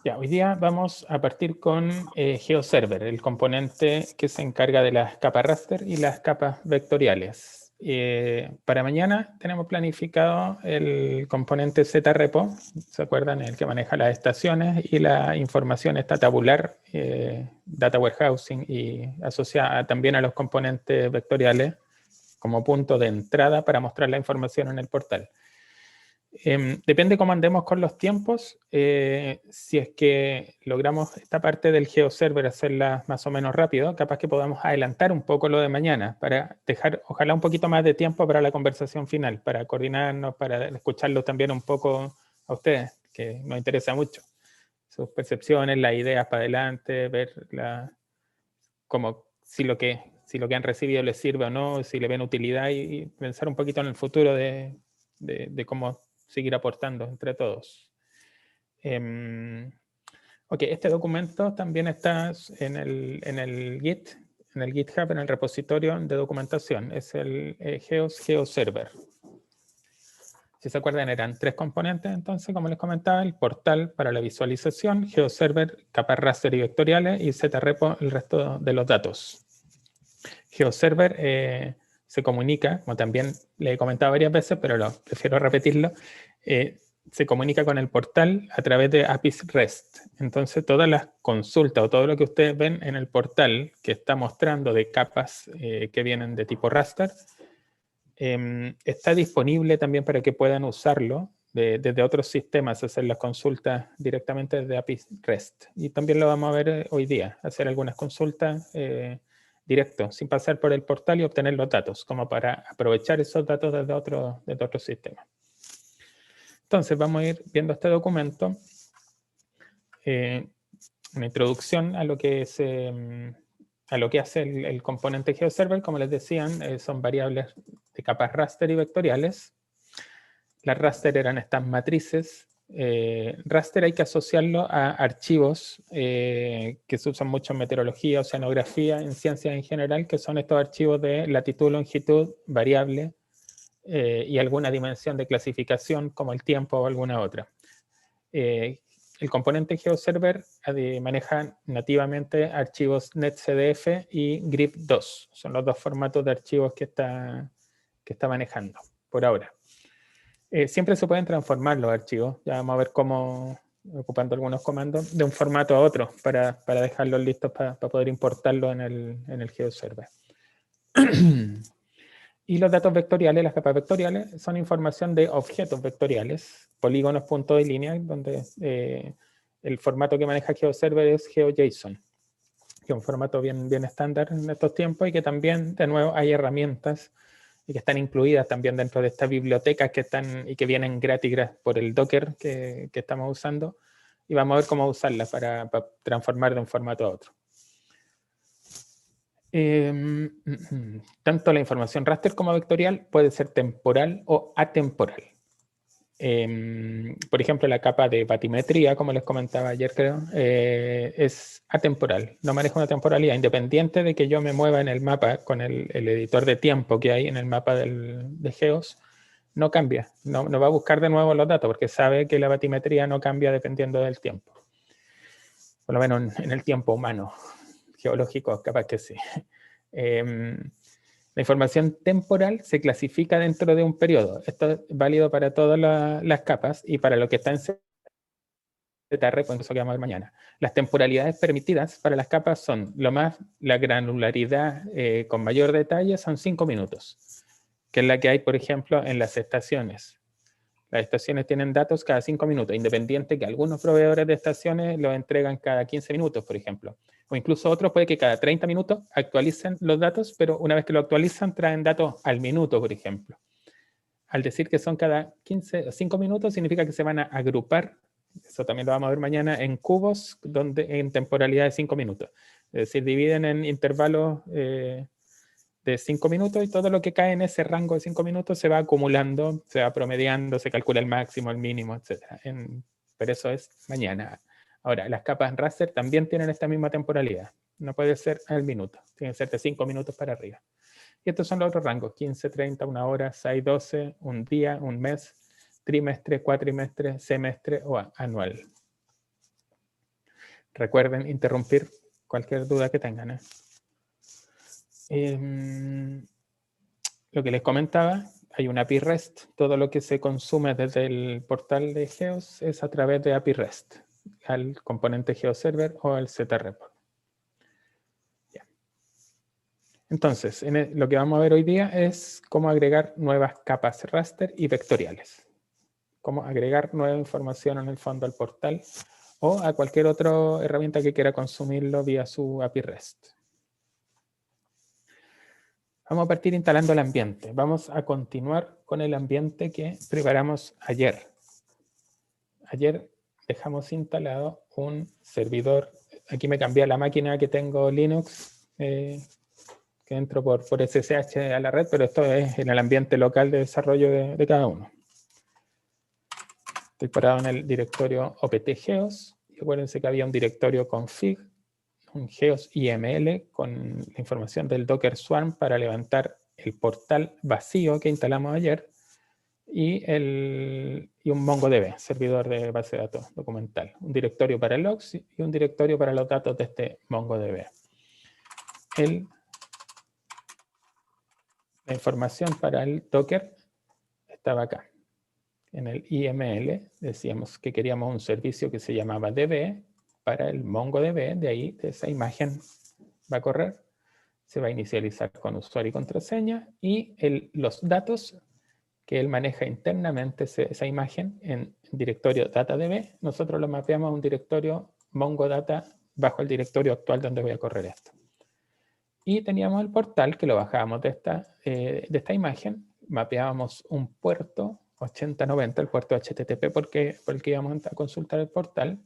Ya, hoy día vamos a partir con GeoServer, el componente que se encarga de las capas raster y las capas vectoriales. Para mañana tenemos planificado el componente ZRepo, ¿se acuerdan? El que maneja las estaciones y la información está tabular, data warehousing y asociada también a los componentes vectoriales como punto de entrada para mostrar la información en el portal. Depende cómo andemos con los tiempos, si es que logramos esta parte del GeoServer hacerla más o menos rápido, capaz que podamos adelantar un poco lo de mañana para dejar ojalá un poquito más de tiempo para la conversación final, para coordinarnos, para escucharlo también un poco a ustedes, que nos interesa mucho. Sus percepciones, las ideas para adelante, ver como si lo que han recibido les sirve o no, si le ven utilidad y pensar un poquito en el futuro de cómo seguir aportando entre todos. Ok, este documento también está en el Git, en el GitHub, en el repositorio de documentación. Es el GeoServer. Si se acuerdan, eran 3 componentes, entonces, como les comentaba, el portal para la visualización, GeoServer, capas raster y vectoriales, y ZRepo, el resto de los datos. GeoServer se comunica, como también le he comentado varias veces, pero prefiero repetirlo, se comunica con el portal a través de APIs REST. Entonces, todas las consultas o todo lo que ustedes ven en el portal que está mostrando de capas que vienen de tipo raster, está disponible también para que puedan usarlo desde otros sistemas, hacer las consultas directamente desde APIs REST. Y también lo vamos a ver hoy día, hacer algunas consultas directo, sin pasar por el portal y obtener los datos, como para aprovechar esos datos desde otro sistema. Entonces, vamos a ir viendo este documento, una introducción a lo que es a lo que hace el componente GeoServer. Como les decían, son variables de capas raster y vectoriales. Las raster eran estas matrices. Raster hay que asociarlo a archivos que se usan mucho en meteorología, oceanografía, en ciencias en general, que son estos archivos de latitud, longitud, variable y alguna dimensión de clasificación como el tiempo o alguna otra. El componente GeoServer maneja nativamente archivos NetCDF y GRIP2. Son los 2 formatos de archivos que está manejando por ahora. Siempre se pueden transformar los archivos. Ya vamos a ver cómo, ocupando algunos comandos, de un formato a otro para dejarlos listos para poder importarlos en el GeoServer. Y los datos vectoriales, las capas vectoriales, son información de objetos vectoriales, polígonos, puntos y líneas, donde el formato que maneja GeoServer es GeoJSON, que es un formato bien estándar en estos tiempos y que también, de nuevo, hay herramientas y que están incluidas también dentro de estas bibliotecas que están y que vienen gratis por el Docker que estamos usando, y vamos a ver cómo usarlas para transformar de un formato a otro. Tanto la información raster como vectorial puede ser temporal o atemporal. Por ejemplo, la capa de batimetría, como les comentaba ayer, creo, es atemporal. No maneja una temporalidad, independiente de que yo me mueva en el mapa con el editor de tiempo que hay en el mapa de Geos, no cambia. No va a buscar de nuevo los datos porque sabe que la batimetría no cambia dependiendo del tiempo. Por lo menos en el tiempo humano, geológico, capaz que sí. La información temporal se clasifica dentro de un periodo. Esto es válido para todas las capas y para lo que está en ZRepo, eso que vamos a ver mañana. Las temporalidades permitidas para las capas son la granularidad con mayor detalle son 5 minutos, que es la que hay, por ejemplo, en las estaciones. Las estaciones tienen datos cada 5 minutos, independiente que algunos proveedores de estaciones los entregan cada 15 minutos, por ejemplo. O incluso otros puede que cada 30 minutos actualicen los datos, pero una vez que lo actualizan traen datos al minuto, por ejemplo. Al decir que son cada 15 o 5 minutos, significa que se van a agrupar, eso también lo vamos a ver mañana, en cubos en temporalidad de 5 minutos. Es decir, dividen en intervalos de 5 minutos y todo lo que cae en ese rango de 5 minutos se va acumulando, se va promediando, se calcula el máximo, el mínimo, etc. Pero eso es mañana. Ahora, las capas raster también tienen esta misma temporalidad. No puede ser al minuto, tiene que ser de 5 minutos para arriba. Y estos son los otros rangos, 15, 30, 1 hora, 6, 12, un día, un mes, trimestre, cuatrimestre, semestre o anual. Recuerden interrumpir cualquier duda que tengan. Lo que les comentaba, hay una API REST. Todo lo que se consume desde el portal de Geos es a través de API REST, al componente GeoServer o al ZRepo. Entonces, lo que vamos a ver hoy día es cómo agregar nuevas capas raster y vectoriales. Cómo agregar nueva información en el fondo al portal o a cualquier otra herramienta que quiera consumirlo vía su API REST. Vamos a partir instalando el ambiente. Vamos a continuar con el ambiente que preparamos ayer. Ayer dejamos instalado un servidor. Aquí me cambié la máquina que tengo Linux, que entro por SSH a la red, pero esto es en el ambiente local de desarrollo de cada uno. Estoy parado en el directorio opt-geos. Y acuérdense que había un directorio config, un geos IML con la información del Docker Swarm para levantar el portal vacío que instalamos ayer y un MongoDB, servidor de base de datos documental. Un directorio para logs y un directorio para los datos de este MongoDB. La información para el Docker estaba acá. En el IML decíamos que queríamos un servicio que se llamaba DB para el MongoDB. De ahí, de esa imagen va a correr. Se va a inicializar con usuario y contraseña. Y los datos que él maneja internamente, esa imagen, en directorio DataDB, nosotros lo mapeamos a un directorio MongoData bajo el directorio actual donde voy a correr esto. Y teníamos el portal que lo bajábamos de esta imagen. Mapeábamos un puerto 8090, el puerto HTTP, por el que íbamos a consultar el portal.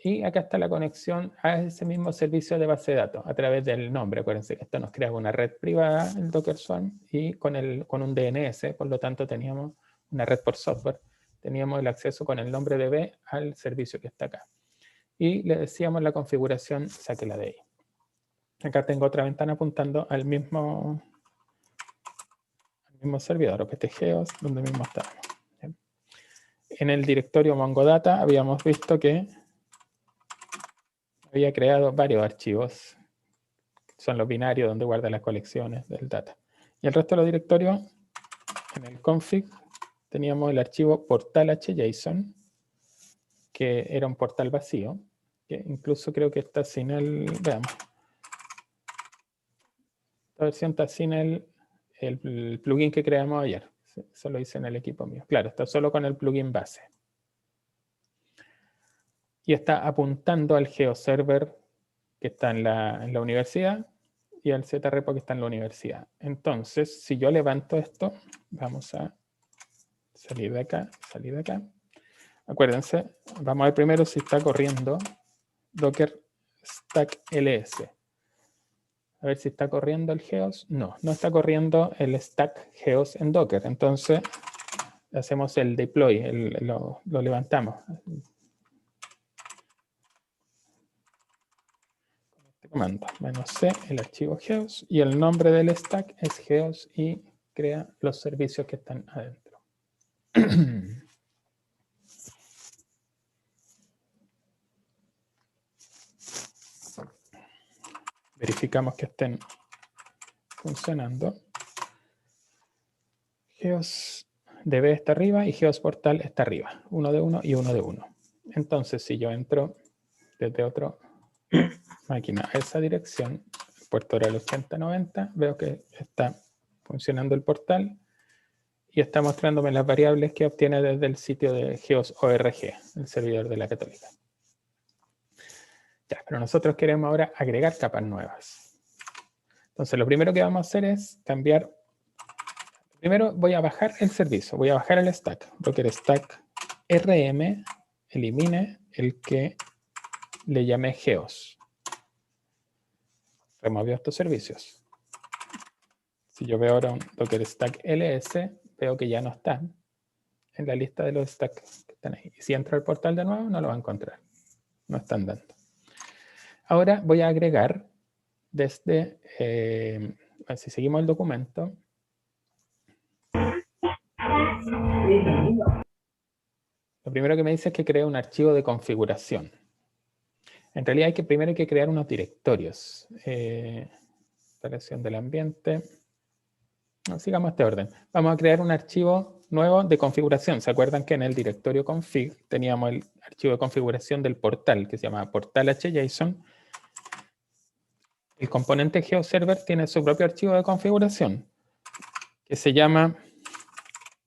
Y acá está la conexión a ese mismo servicio de base de datos a través del nombre. Acuérdense que esto nos creaba una red privada, el Docker Swarm, y con un DNS, por lo tanto teníamos una red por software. Teníamos el acceso con el nombre DB al servicio que está acá. Y le decíamos la configuración, sáquela de ahí. Acá tengo otra ventana apuntando al mismo servidor, opt-geos, donde mismo estábamos. En el directorio MongoData habíamos visto que había creado varios archivos. Son los binarios donde guarda las colecciones del data. Y el resto de los directorios, en el config, teníamos el archivo portal.json, que era un portal vacío, que incluso creo que está sin veamos. Esta versión está sin el plugin que creamos ayer. Eso lo hice en el equipo mío. Claro, está solo con el plugin base. Y está apuntando al GeoServer que está en la universidad y al ZRepo que está en la universidad. Entonces, si yo levanto esto, vamos a salir de acá, Acuérdense, vamos a ver primero si está corriendo Docker Stack LS. A ver si está corriendo el Geos. No, no está corriendo el Stack Geos en Docker. Entonces, hacemos el deploy, lo levantamos. Comando -c, el archivo Geos, y el nombre del stack es Geos y crea los servicios que están adentro. Verificamos que estén funcionando. Geos DB está arriba y Geos Portal está arriba. Uno de uno y uno de uno. Entonces, si yo entro desde otra máquina a esa dirección, el puerto era el 8090, veo que está funcionando el portal y está mostrándome las variables que obtiene desde el sitio de GeosORG, el servidor de la Católica. Ya, pero nosotros queremos ahora agregar capas nuevas. Entonces, lo primero que vamos a hacer es cambiar. Primero voy a bajar el servicio, voy a bajar el stack. Docker Stack RM, elimine el que le llamé Geos. Removió estos servicios. Si yo veo ahora un Docker Stack LS, veo que ya no está en la lista de los stacks que están ahí. Y si entro al portal de nuevo, no lo va a encontrar. No están dando. Ahora voy a agregar desde, si seguimos el documento, lo primero que me dice es que cree un archivo de configuración. En realidad primero hay que crear unos directorios. Instalación del ambiente. No, sigamos este orden. Vamos a crear un archivo nuevo de configuración. ¿Se acuerdan que en el directorio config teníamos el archivo de configuración del portal que se llama portal.hjson? El componente GeoServer tiene su propio archivo de configuración que se llama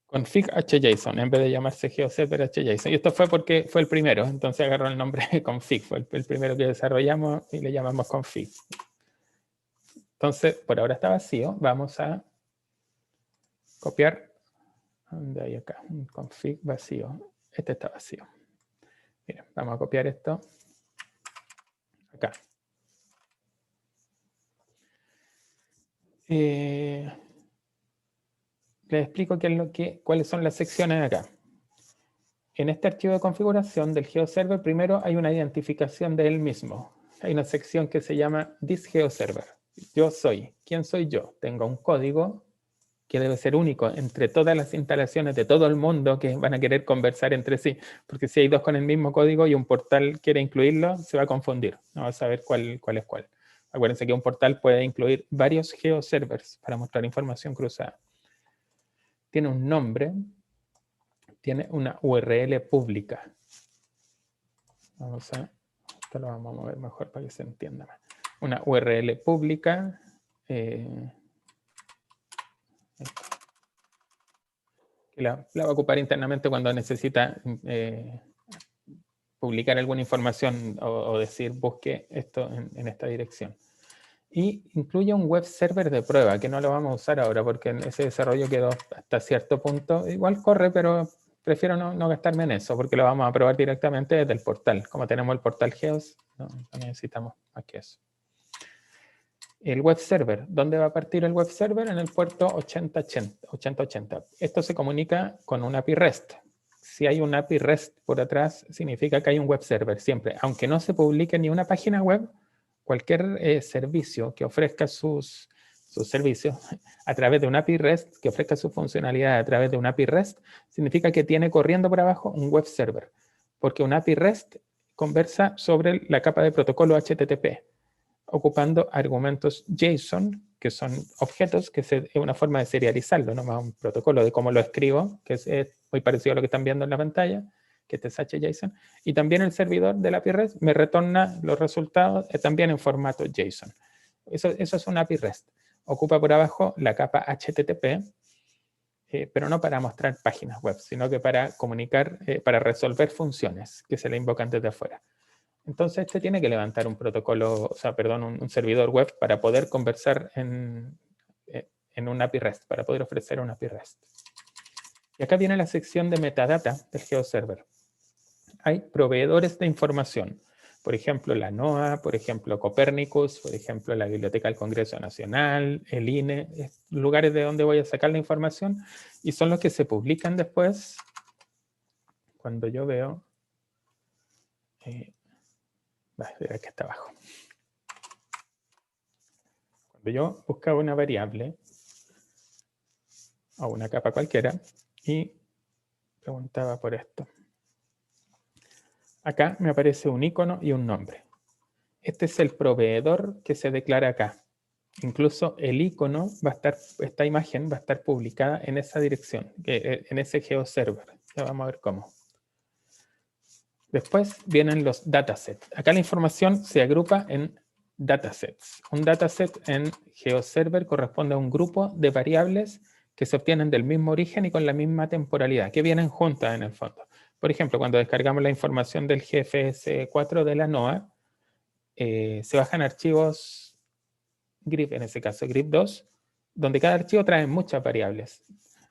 config.hjson en vez de llamarse GeoServer.hjson. Y esto fue porque fue el primero, entonces agarró el nombre de config. Fue el primero que desarrollamos y le llamamos config. Entonces, por ahora está vacío. Vamos a copiar. ¿Dónde hay acá? Un config vacío. Este está vacío. Miren, vamos a copiar esto acá. Les explico cuáles son las secciones de acá. En este archivo de configuración del GeoServer, primero hay una identificación de él mismo. Hay una sección que se llama This GeoServer. Yo soy. ¿Quién soy yo? Tengo un código que debe ser único entre todas las instalaciones de todo el mundo que van a querer conversar entre sí. Porque si hay dos con el mismo código y un portal quiere incluirlo, se va a confundir. No va a saber cuál es cuál. Acuérdense que un portal puede incluir varios GeoServers para mostrar información cruzada. Tiene un nombre, tiene una URL pública. Esto lo vamos a mover mejor para que se entienda más. Una URL pública. Que la va a ocupar internamente cuando necesita publicar alguna información o decir busque esto en esta dirección. Y incluye un web server de prueba, que no lo vamos a usar ahora porque ese desarrollo quedó hasta cierto punto. Igual corre, pero prefiero no gastarme en eso porque lo vamos a probar directamente desde el portal. Como tenemos el portal Geos, no necesitamos más que eso. El web server. ¿Dónde va a partir el web server? En el puerto 8080. Esto se comunica con un API REST. Si hay un API REST por atrás, significa que hay un web server siempre. Aunque no se publique ni una página web, cualquier servicio que ofrezca sus servicios a través de un API REST, que ofrezca su funcionalidad a través de un API REST, significa que tiene corriendo por abajo un web server. Porque un API REST conversa sobre la capa de protocolo HTTP, ocupando argumentos JSON, que son objetos, que es una forma de serializarlo, no más un protocolo de cómo lo escribo, que es muy parecido a lo que están viendo en la pantalla, que este es HJSON, y también el servidor del API REST me retorna los resultados también en formato JSON. Eso es un API REST. Ocupa por abajo la capa HTTP, pero no para mostrar páginas web, sino que para comunicar, para resolver funciones que se le invocan desde afuera. Entonces, este tiene que levantar un protocolo, un servidor web para poder conversar en un API REST, para poder ofrecer un API REST. Y acá viene la sección de metadata del GeoServer. Hay proveedores de información. Por ejemplo, la NOAA, por ejemplo, Copernicus, por ejemplo, la Biblioteca del Congreso Nacional, el INE, lugares de donde voy a sacar la información, y son los que se publican después cuando yo veo... que está abajo. Cuando yo buscaba una variable o una capa cualquiera y preguntaba por esto, acá me aparece un icono y un nombre. Este es el proveedor que se declara acá. Incluso el icono va a estar, esta imagen va a estar publicada en esa dirección, en ese GeoServer. Ya vamos a ver cómo. Después vienen los datasets. Acá la información se agrupa en datasets. Un dataset en GeoServer corresponde a un grupo de variables que se obtienen del mismo origen y con la misma temporalidad, que vienen juntas en el fondo. Por ejemplo, cuando descargamos la información del GFS 4 de la NOAA, se bajan archivos GRIP, en ese caso GRIP 2, donde cada archivo trae muchas variables.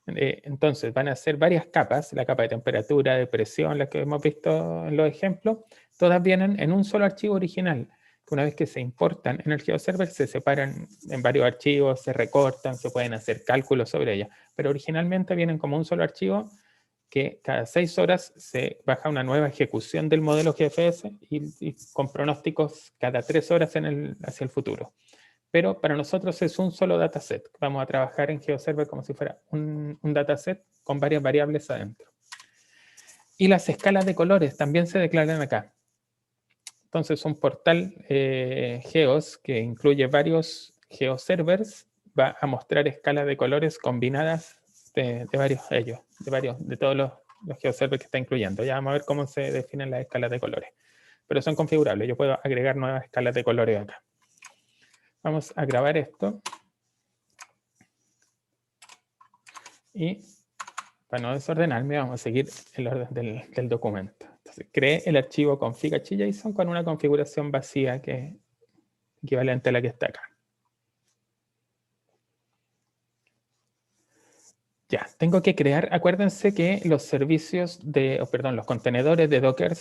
Entonces van a ser varias capas, la capa de temperatura, de presión, las que hemos visto en los ejemplos, todas vienen en un solo archivo original, que una vez que se importan en el GeoServer se separan en varios archivos, se recortan, se pueden hacer cálculos sobre ellas, pero originalmente vienen como un solo archivo que cada 6 horas se baja una nueva ejecución del modelo GFS y con pronósticos cada 3 horas hacia el futuro. Pero para nosotros es un solo dataset. Vamos a trabajar en GeoServer como si fuera un dataset con varias variables adentro. Y las escalas de colores también se declaran acá. Entonces, un portal Geos que incluye varios GeoServers va a mostrar escalas de colores combinadas de varios de ellos, de todos los GeoServers que está incluyendo. Ya vamos a ver cómo se definen las escalas de colores. Pero son configurables. Yo puedo agregar nuevas escalas de colores acá. Vamos a grabar esto. Y para no desordenarme, vamos a seguir el orden del documento. Entonces, creé el archivo config.json con una configuración vacía que es equivalente a la que está acá. Ya, tengo que crear, acuérdense que los servicios los contenedores de Docker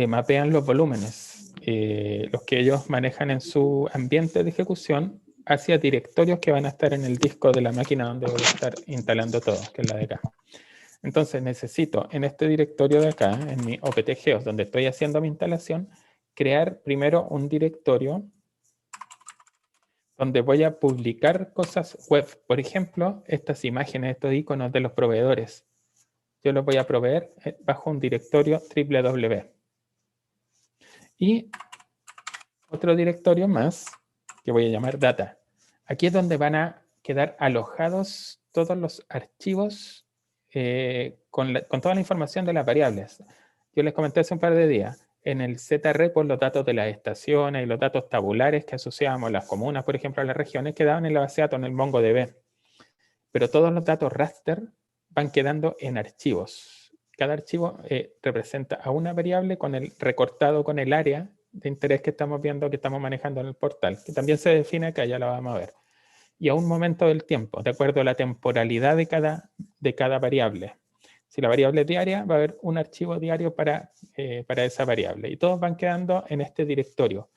mapean los volúmenes, los que ellos manejan en su ambiente de ejecución, hacia directorios que van a estar en el disco de la máquina donde voy a estar instalando todo, que es la de acá. Entonces necesito en este directorio de acá, en mi opt-geos, donde estoy haciendo mi instalación, crear primero un directorio donde voy a publicar cosas web. Por ejemplo, estas imágenes, estos iconos de los proveedores. Yo los voy a proveer bajo un directorio www. Y otro directorio más que voy a llamar data. Aquí es donde van a quedar alojados todos los archivos con toda la información de las variables. Yo les comenté hace un par de días. En el ZRepo los datos de las estaciones y los datos tabulares que asociábamos a las comunas, por ejemplo, a las regiones, quedaban en la base de datos, en el MongoDB. Pero todos los datos raster van quedando en archivos. Cada archivo representa a una variable con el recortado con el área de interés que estamos viendo, que estamos manejando en el portal, que también se define acá, ya la vamos a ver. Y a un momento del tiempo, de acuerdo a la temporalidad de cada variable. Si la variable es diaria, va a haber un archivo diario para esa variable. Y todos van quedando en este directorio.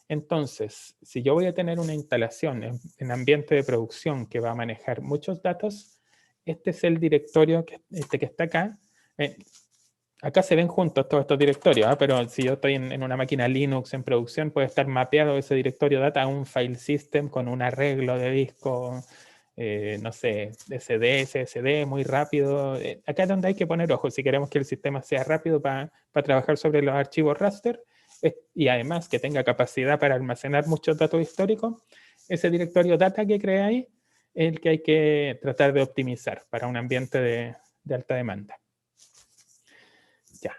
Entonces, si yo voy a tener una instalación en ambiente de producción que va a manejar muchos datos, este es el directorio que está acá. Acá se ven juntos todos estos directorios, pero si yo estoy en una máquina Linux en producción, puede estar mapeado ese directorio data a un file system con un arreglo de disco, no sé, SD, SSD, muy rápido. Acá es donde hay que poner ojo si queremos que el sistema sea rápido para trabajar sobre los archivos raster y además que tenga capacidad para almacenar muchos datos históricos. Ese directorio data que crea ahí es el que hay que tratar de optimizar para un ambiente de alta demanda. Ya,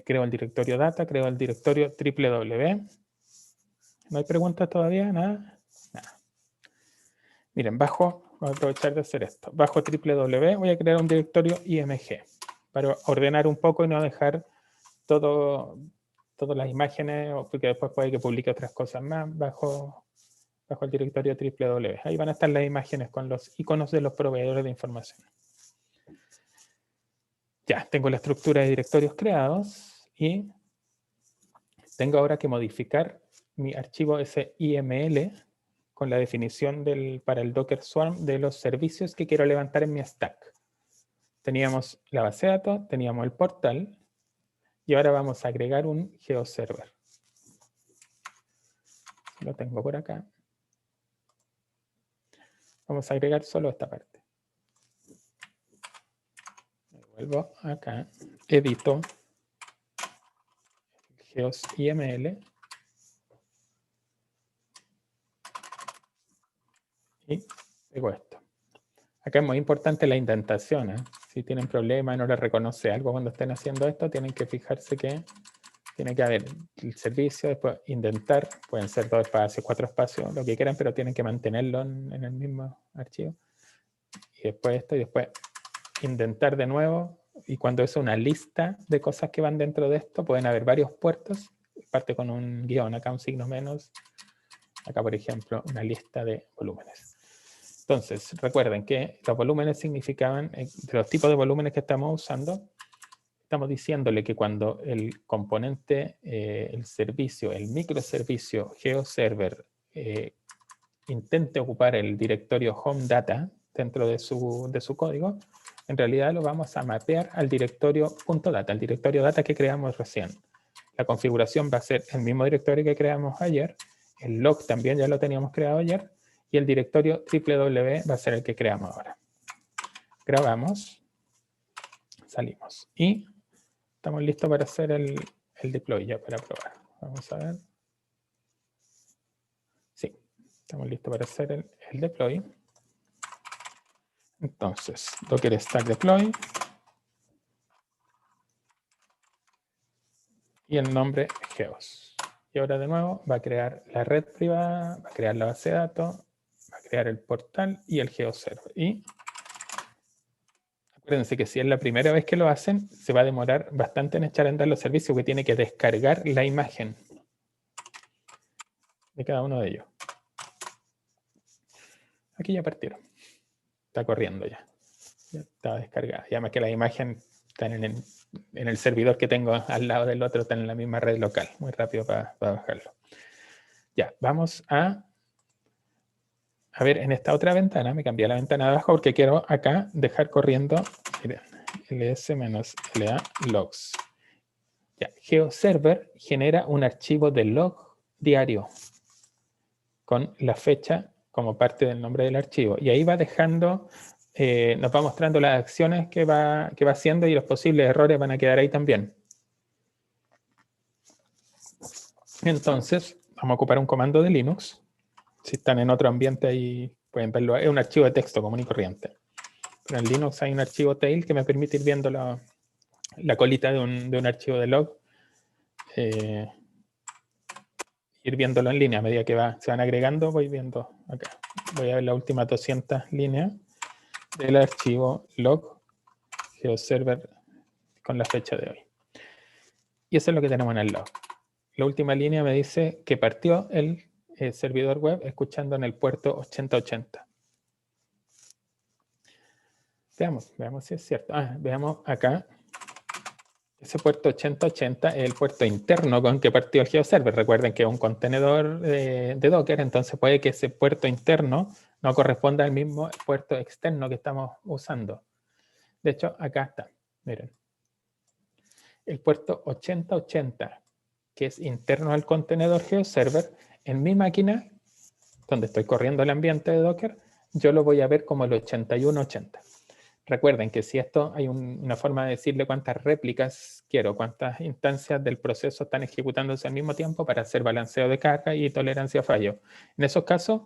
creo el directorio data, creo el directorio www. ¿No hay preguntas todavía? ¿Nada? Nada. Miren, voy a aprovechar de hacer esto. Bajo www voy a crear un directorio img para ordenar un poco y no dejar todas las imágenes, porque después puede que publique otras cosas más bajo el directorio www. Ahí van a estar las imágenes con los iconos de los proveedores de información. Ya, tengo la estructura de directorios creados y tengo ahora que modificar mi archivo SIML con la definición para el Docker Swarm de los servicios que quiero levantar en mi stack. Teníamos la base de datos, teníamos el portal y ahora vamos a agregar un GeoServer. Lo tengo por acá. Vamos a agregar solo esta parte. Vuelvo acá, edito GeosIML y pego esto. Acá es muy importante la indentación. Si tienen problemas y no les reconoce algo cuando estén haciendo esto, tienen que fijarse que tiene que haber el servicio, después indentar, pueden ser 2 espacios, 4 espacios, lo que quieran, pero tienen que mantenerlo en el mismo archivo. Y después esto, y después indentar de nuevo. Y cuando es una lista de cosas que van dentro de esto, pueden haber varios puertos, parte con un guión, acá un signo menos, acá por ejemplo una lista de volúmenes. Entonces, recuerden que los volúmenes significaban, de los tipos de volúmenes que estamos usando, estamos diciéndole que cuando el componente, el servicio, el microservicio GeoServer intente ocupar el directorio home data dentro de su código, en realidad lo vamos a mapear al directorio .data, el directorio data que creamos recién. La configuración va a ser el mismo directorio que creamos ayer, el log también ya lo teníamos creado ayer, y el directorio www va a ser el que creamos ahora. Grabamos, salimos y estamos listos para hacer el deploy ya para probar. Vamos a ver. Sí, estamos listos para hacer el deploy. Entonces, docker stack deploy. Y el nombre geos. Y ahora de nuevo va a crear la red privada, va a crear la base de datos, va a crear el portal y el geoserver. Y acuérdense que si es la primera vez que lo hacen, se va a demorar bastante en echar a andar los servicios, porque tiene que descargar la imagen de cada uno de ellos. Aquí ya partieron. Está corriendo ya. Ya está descargada. Y además que la imagen está en el servidor que tengo al lado del otro, está en la misma red local. Muy rápido para bajarlo. Ya, vamos a ver en esta otra ventana. Me cambié la ventana de abajo porque quiero acá dejar corriendo, miren, ls-la logs. Ya, GeoServer genera un archivo de log diario con la fecha como parte del nombre del archivo. Y ahí va dejando, nos va mostrando las acciones que va haciendo, y los posibles errores van a quedar ahí también. Entonces, vamos a ocupar un comando de Linux. Si están en otro ambiente ahí pueden verlo. Es un archivo de texto común y corriente. Pero en Linux hay un archivo tail que me permite ir viendo la colita de un archivo de log. Ir viéndolo en línea a medida que se van agregando. Voy viendo acá. Voy a ver las últimas 200 líneas del archivo log GeoServer con la fecha de hoy. Y eso es lo que tenemos en el log. La última línea me dice que partió el servidor web escuchando en el puerto 8080. Veamos si es cierto. Veamos acá. Ese puerto 8080 es el puerto interno con que partió el GeoServer. Recuerden que es un contenedor de Docker, entonces puede que ese puerto interno no corresponda al mismo puerto externo que estamos usando. De hecho, acá está. Miren. El puerto 8080, que es interno al contenedor GeoServer, en mi máquina, donde estoy corriendo el ambiente de Docker, yo lo voy a ver como el 8180. Recuerden que si esto hay una forma de decirle cuántas réplicas quiero, cuántas instancias del proceso están ejecutándose al mismo tiempo para hacer balanceo de carga y tolerancia a fallo. En esos casos,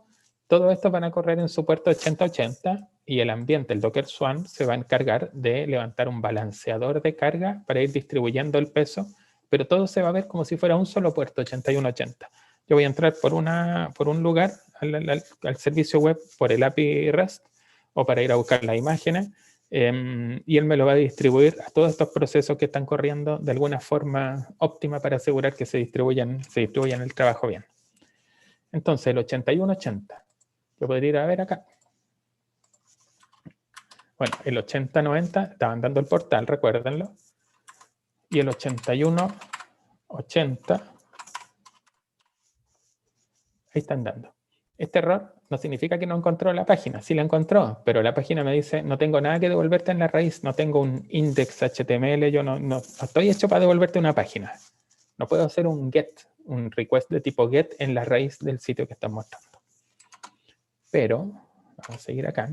todo esto van a correr en su puerto 8080 y el ambiente, el Docker Swarm, se va a encargar de levantar un balanceador de carga para ir distribuyendo el peso, pero todo se va a ver como si fuera un solo puerto 8180. Yo voy a entrar por un lugar al servicio web por el API REST o para ir a buscar las imágenes, y él me lo va a distribuir a todos estos procesos que están corriendo de alguna forma óptima para asegurar que se distribuyan el trabajo bien. Entonces, el 8180, yo podría ir a ver acá. Bueno, el 8090 estaban dando el portal, recuérdenlo. Y el 8180, ahí están dando. Este error no significa que no encontró la página, sí la encontró, pero la página me dice, no tengo nada que devolverte en la raíz, no tengo un index HTML, yo no estoy hecho para devolverte una página. No puedo hacer un get, un request de tipo get en la raíz del sitio que están mostrando. Pero, vamos a seguir acá.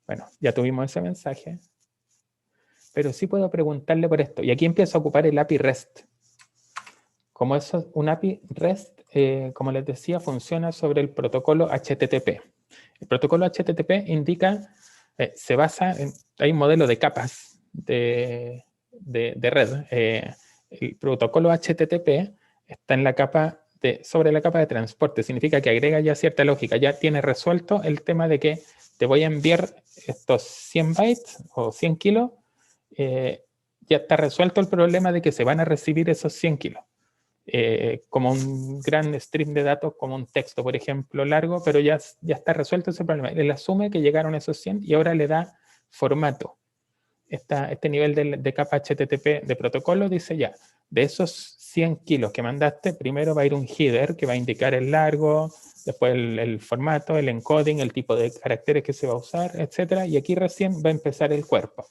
Bueno, ya tuvimos ese mensaje, pero sí puedo preguntarle por esto. Y aquí empiezo a ocupar el API REST. Como eso es un API REST, como les decía, funciona sobre el protocolo HTTP. El protocolo HTTP indica, se basa en, hay un modelo de capas de red. El protocolo HTTP está en la capa sobre la capa de transporte. Significa que agrega ya cierta lógica. Ya tiene resuelto el tema de que te voy a enviar estos 100 bytes o 100 kilos. Ya está resuelto el problema de que se van a recibir esos 100 kilos. Como un gran stream de datos, como un texto, por ejemplo, largo, pero ya está resuelto ese problema. Él asume que llegaron esos 100 y ahora le da formato. Este nivel de capa HTTP de protocolo dice ya, de esos 100 kilos que mandaste, primero va a ir un header que va a indicar el largo, después el formato, el encoding, el tipo de caracteres que se va a usar, etc. Y aquí recién va a empezar el cuerpo.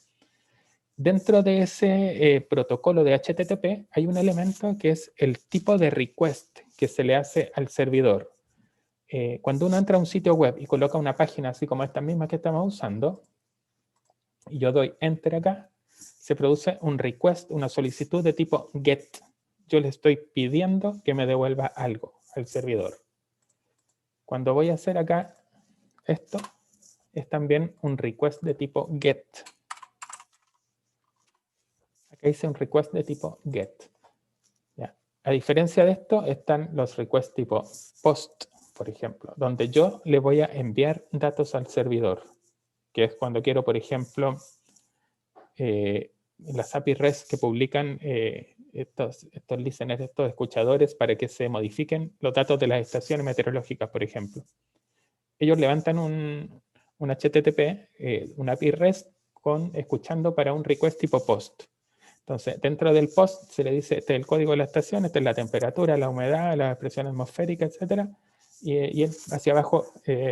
Dentro de ese protocolo de HTTP hay un elemento que es el tipo de request que se le hace al servidor. Cuando uno entra a un sitio web y coloca una página así como esta misma que estamos usando, y yo doy enter acá, se produce un request, una solicitud de tipo GET. yo le estoy pidiendo que me devuelva algo al servidor. Cuando voy a hacer acá esto, es también un request de tipo get. Acá hice un request de tipo get. ¿Ya? A diferencia de esto, están los requests tipo post, por ejemplo, donde yo le voy a enviar datos al servidor, que es cuando quiero, por ejemplo, las API REST que publican estos listeners, estos escuchadores, para que se modifiquen los datos de las estaciones meteorológicas, por ejemplo. Ellos levantan un HTTP, una API REST, escuchando para un request tipo post. Entonces, dentro del post se le dice, este es el código de la estación, esta es la temperatura, la humedad, la presión atmosférica, etc. Y él hacia abajo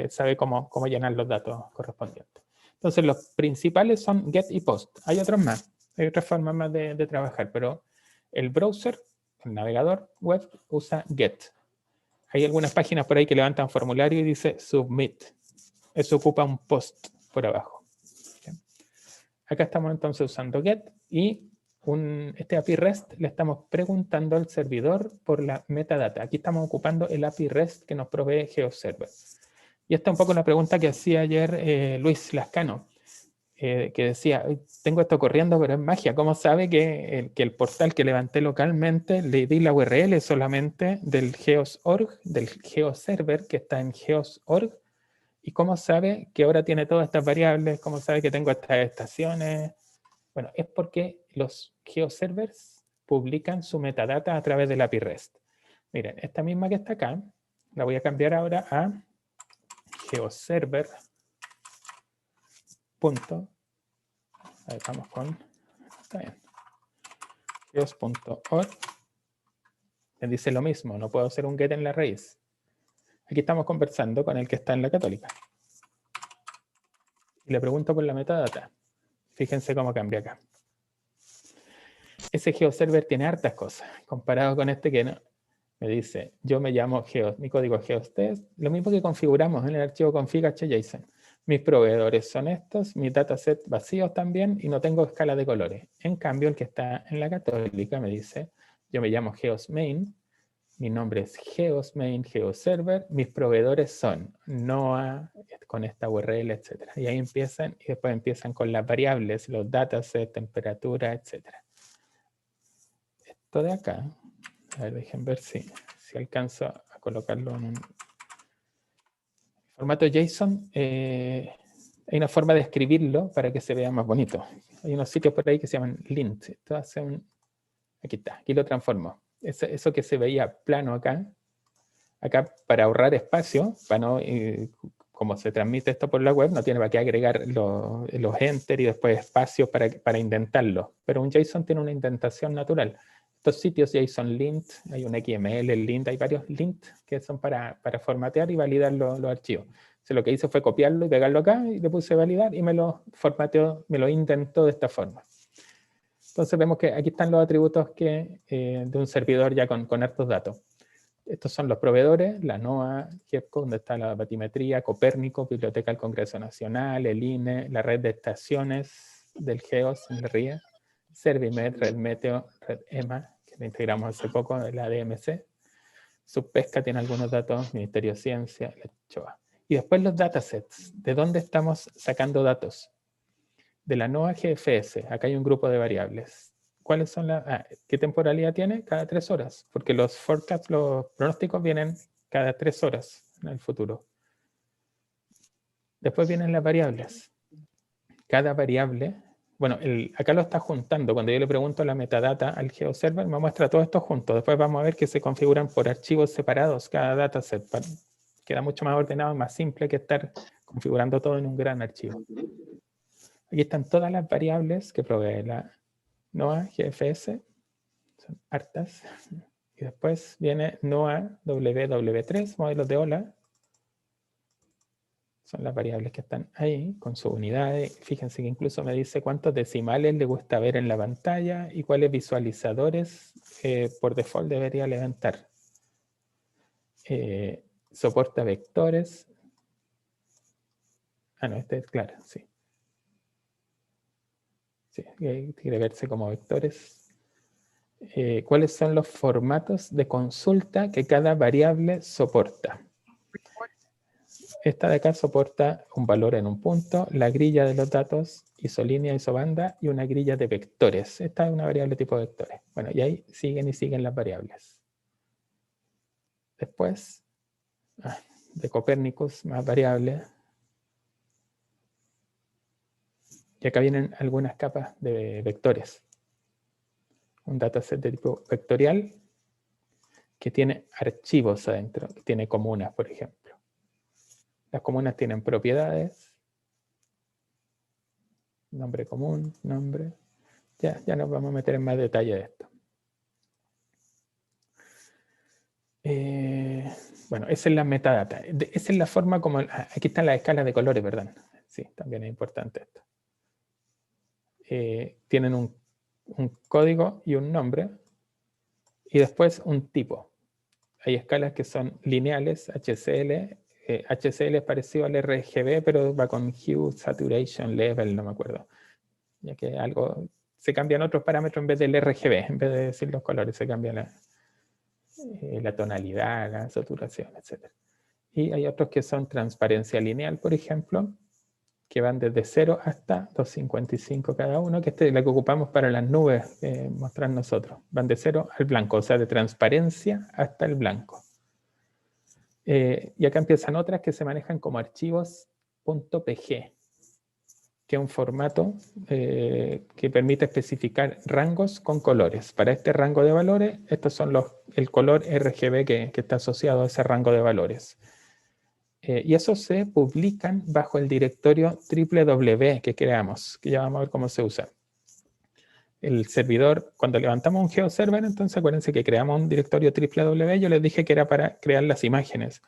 sabe cómo llenar los datos correspondientes. Entonces, los principales son get y post. Hay otros más, hay otras formas más de trabajar, pero el browser, el navegador web, usa get. Hay algunas páginas por ahí que levantan formulario y dice submit. Eso ocupa un post por abajo. ¿Okay? Acá estamos entonces usando get y este API REST le estamos preguntando al servidor por la metadata. Aquí estamos ocupando el API REST que nos provee GeoServer. Y esta es un poco la pregunta que hacía ayer Luis Lascano, que decía, tengo esto corriendo, pero es magia. ¿Cómo sabe que el portal que levanté localmente le di la URL solamente del geos.org, del GeoServer que está en geos.org? ¿Y cómo sabe que ahora tiene todas estas variables? ¿Cómo sabe que tengo estas estaciones? Bueno, es porque los geoservers publican su metadata a través del API REST. Miren, esta misma que está acá, la voy a cambiar ahora a geoserver. Ahí vamos con... Está bien. Geos.org. Me dice lo mismo, no puedo hacer un get en la raíz. Aquí estamos conversando con el que está en la Católica. Y le pregunto por la metadata. Fíjense cómo cambia acá. Ese GeoServer tiene hartas cosas, comparado con este que no. Me dice, yo me llamo Geos, mi código es GeoStest, lo mismo que configuramos en el archivo config.json. Mis proveedores son estos, mis datasets vacíos también, y no tengo escala de colores. En cambio, el que está en la Católica me dice, yo me llamo GeosMain, mi nombre es GeosMain, GeoServer, mis proveedores son NOAA, con esta URL, etc. Y ahí empiezan, y después empiezan con las variables, los datasets, temperatura, etc. Esto de acá, a ver, dejen ver si alcanzo a colocarlo en un formato JSON. Hay una forma de escribirlo para que se vea más bonito. Hay unos sitios por ahí que se llaman lint. Esto hace aquí está, aquí lo transformo. Eso que se veía plano acá para ahorrar espacio, para no, como se transmite esto por la web, no tiene para qué agregar los enter y después espacio para indentarlo. Pero un JSON tiene una indentación natural. Estos sitios JSON lint, hay un XML lint, hay varios lint que son para formatear y validar los archivos. Entonces lo que hice fue copiarlo y pegarlo acá y le puse validar y me lo formateó, me lo indentó de esta forma. Entonces vemos que aquí están los atributos de un servidor ya con hartos datos. Estos son los proveedores, la NOAA, GEPCO, donde está la batimetría, Copérnico, Biblioteca del Congreso Nacional, el INE, la red de estaciones del GEOS en el RIA, Servimet, Red Meteo, Red EMA, que la integramos hace poco, la DMC. Subpesca tiene algunos datos, Ministerio de Ciencia, la CHOA. Y después los datasets. ¿De dónde estamos sacando datos? De la NOAA GFS. Acá hay un grupo de variables. ¿Cuáles son qué temporalidad tiene? Cada 3 horas, porque los forecasts, los pronósticos vienen cada 3 horas en el futuro. Después vienen las variables. Cada variable, bueno, acá lo está juntando. Cuando yo le pregunto la metadata al GeoServer, me muestra todo esto junto. Después vamos a ver que se configuran por archivos separados cada dataset. Queda mucho más ordenado, más simple que estar configurando todo en un gran archivo. Aquí están todas las variables que provee la NOAA GFS, son hartas. Y después viene NOAA WW3, modelos de ola. Son las variables que están ahí con sus unidades. Fíjense que incluso me dice cuántos decimales le gusta ver en la pantalla y cuáles visualizadores por default debería levantar. Soporta vectores. No, este es claro, sí. Sí, quiere verse como vectores. cuáles son los formatos de consulta que cada variable soporta. Esta de acá soporta un valor en un punto, la grilla de los datos, isolínea, isobanda y una grilla de vectores. Esta es una variable tipo vectores. Bueno, y ahí siguen y siguen las variables. Después, de Copernicus, más variables. Y acá vienen algunas capas de vectores. Un dataset de tipo vectorial que tiene archivos adentro, que tiene comunas, por ejemplo. Las comunas tienen propiedades, nombre común, nombre. Ya nos vamos a meter en más detalle de esto. Bueno, esa es la metadata. Esa es la forma como... Aquí están las escalas de colores, ¿verdad? Sí, también es importante esto. Tienen un código y un nombre y después un tipo. Hay escalas que son lineales, HCL. HCL es parecido al RGB, pero va con Hue, Saturation, Level, no me acuerdo. Ya que algo... Se cambian otros parámetros en vez del RGB, en vez de decir los colores, se cambia la tonalidad, la saturación, etc. Y hay otros que son transparencia lineal, por ejemplo, que van desde 0 hasta 255 cada uno, que es la que ocupamos para las nubes, mostrar nosotros. Van de 0 al blanco, o sea, de transparencia hasta el blanco. Y acá empiezan otras que se manejan como archivos .pg, que es un formato que permite especificar rangos con colores. Para este rango de valores, estos son el color RGB que está asociado a ese rango de valores. Y esos se publican bajo el directorio www que creamos, que ya vamos a ver cómo se usa. El servidor, cuando levantamos un GeoServer, entonces acuérdense que creamos un directorio www, yo les dije que era para crear las imágenes.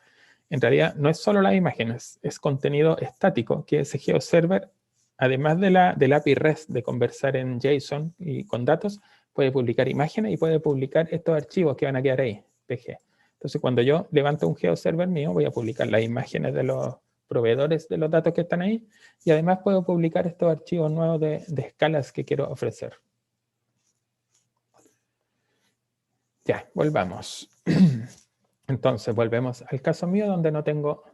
En realidad no es solo las imágenes, es contenido estático, que ese GeoServer, además del API REST de conversar en JSON y con datos, puede publicar imágenes y puede publicar estos archivos que van a quedar ahí, PG. Entonces, cuando yo levanto un GeoServer mío, voy a publicar las imágenes de los proveedores de los datos que están ahí y además puedo publicar estos archivos nuevos de escalas que quiero ofrecer. Ya, volvamos. Entonces, volvemos al caso mío donde no tengo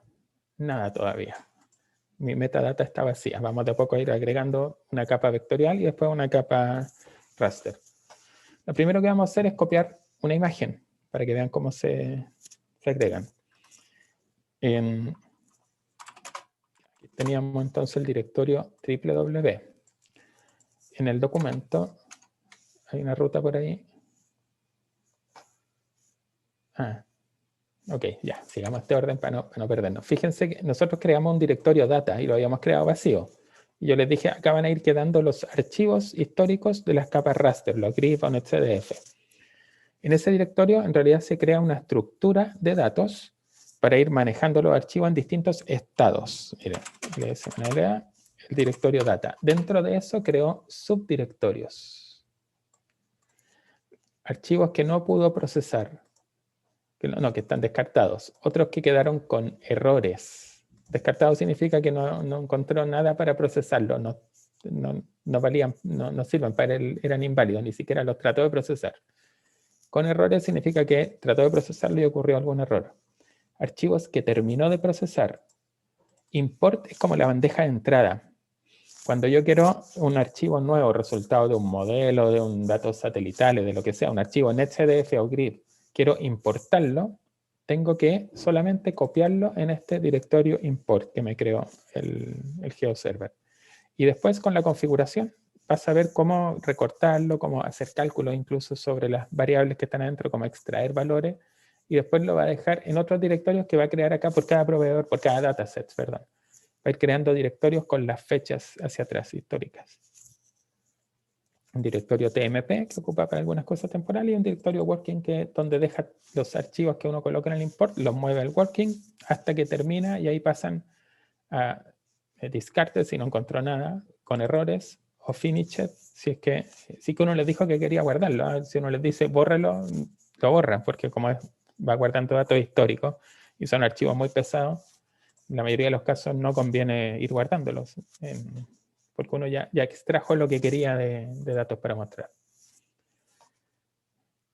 nada todavía. Mi metadata está vacía. Vamos de a poco a ir agregando una capa vectorial y después una capa raster. Lo primero que vamos a hacer es copiar una imagen para que vean cómo se agregan. Aquí teníamos entonces el directorio www. En el documento hay una ruta por ahí. Ok, ya, sigamos este orden para no perdernos. Fíjense que nosotros creamos un directorio data y lo habíamos creado vacío. Y yo les dije, acá van a ir quedando los archivos históricos de las capas raster, los GRIF o NetCDF. En ese directorio en realidad se crea una estructura de datos para ir manejando los archivos en distintos estados. Miren, el directorio data. Dentro de eso creó subdirectorios. Archivos que no pudo procesar. Que están descartados. Otros que quedaron con errores. Descartado significa que no encontró nada para procesarlo. No valían, no sirven para él, eran inválidos, ni siquiera los trató de procesar. Con errores significa que trató de procesarlo y ocurrió algún error. Archivos que terminó de procesar. Import es como la bandeja de entrada. Cuando yo quiero un archivo nuevo, resultado de un modelo, de un dato satelital, de lo que sea, un archivo NetCDF o GRID, quiero importarlo, tengo que solamente copiarlo en este directorio import que me creó el GeoServer. Y después con la configuración vas a ver cómo recortarlo, cómo hacer cálculos incluso sobre las variables que están adentro, cómo extraer valores, y después lo va a dejar en otros directorios que va a crear acá por cada proveedor, por cada dataset, perdón. Va a ir creando directorios con las fechas hacia atrás históricas. Un directorio TMP que ocupa para algunas cosas temporales y un directorio working que es donde deja los archivos que uno coloca en el import, los mueve al working hasta que termina y ahí pasan a discarded si no encontró nada, con errores, o finished si es que uno les dijo que quería guardarlo. ¿Eh? Si uno les dice bórrelo, lo borran porque como va guardando datos históricos y son archivos muy pesados, en la mayoría de los casos no conviene ir guardándolos, porque uno ya extrajo lo que quería de datos para mostrar.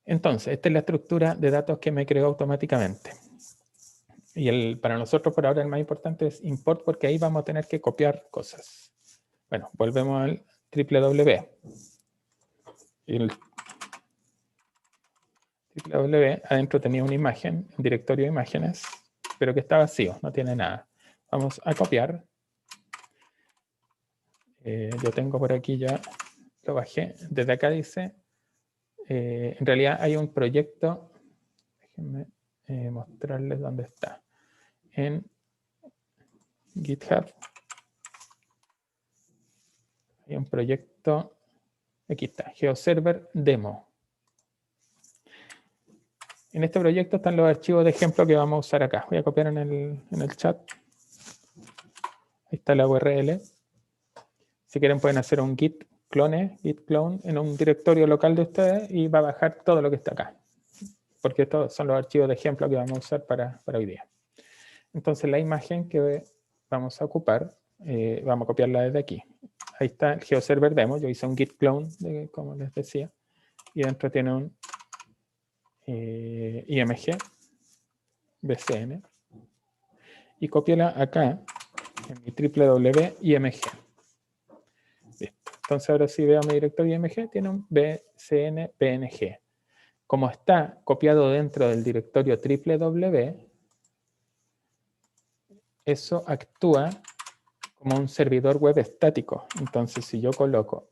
Entonces, esta es la estructura de datos que me creó automáticamente. Y para nosotros por ahora el más importante es import, porque ahí vamos a tener que copiar cosas. Bueno, volvemos al www. Y el www adentro tenía una imagen, un directorio de imágenes, pero que está vacío, no tiene nada. Vamos a copiar. Yo tengo por aquí ya, lo bajé. Desde acá dice, en realidad hay un proyecto, déjenme mostrarles dónde está. En GitHub hay un proyecto, aquí está, GeoServer Demo. En este proyecto están los archivos de ejemplo que vamos a usar acá. Voy a copiar en el chat. Ahí está la URL. Si quieren pueden hacer un git clone en un directorio local de ustedes y va a bajar todo lo que está acá. Porque estos son los archivos de ejemplo que vamos a usar para hoy día. Entonces la imagen que vamos a ocupar, vamos a copiarla desde aquí. Ahí está el GeoServer Demo. Yo hice un git clone, como les decía. Y dentro tiene un IMG, BCN. Y copiala acá en mi www.img. Listo. Entonces ahora si veo mi directorio IMG, tiene un BCN-PNG. Como está copiado dentro del directorio www, eso actúa como un servidor web estático. Entonces si yo coloco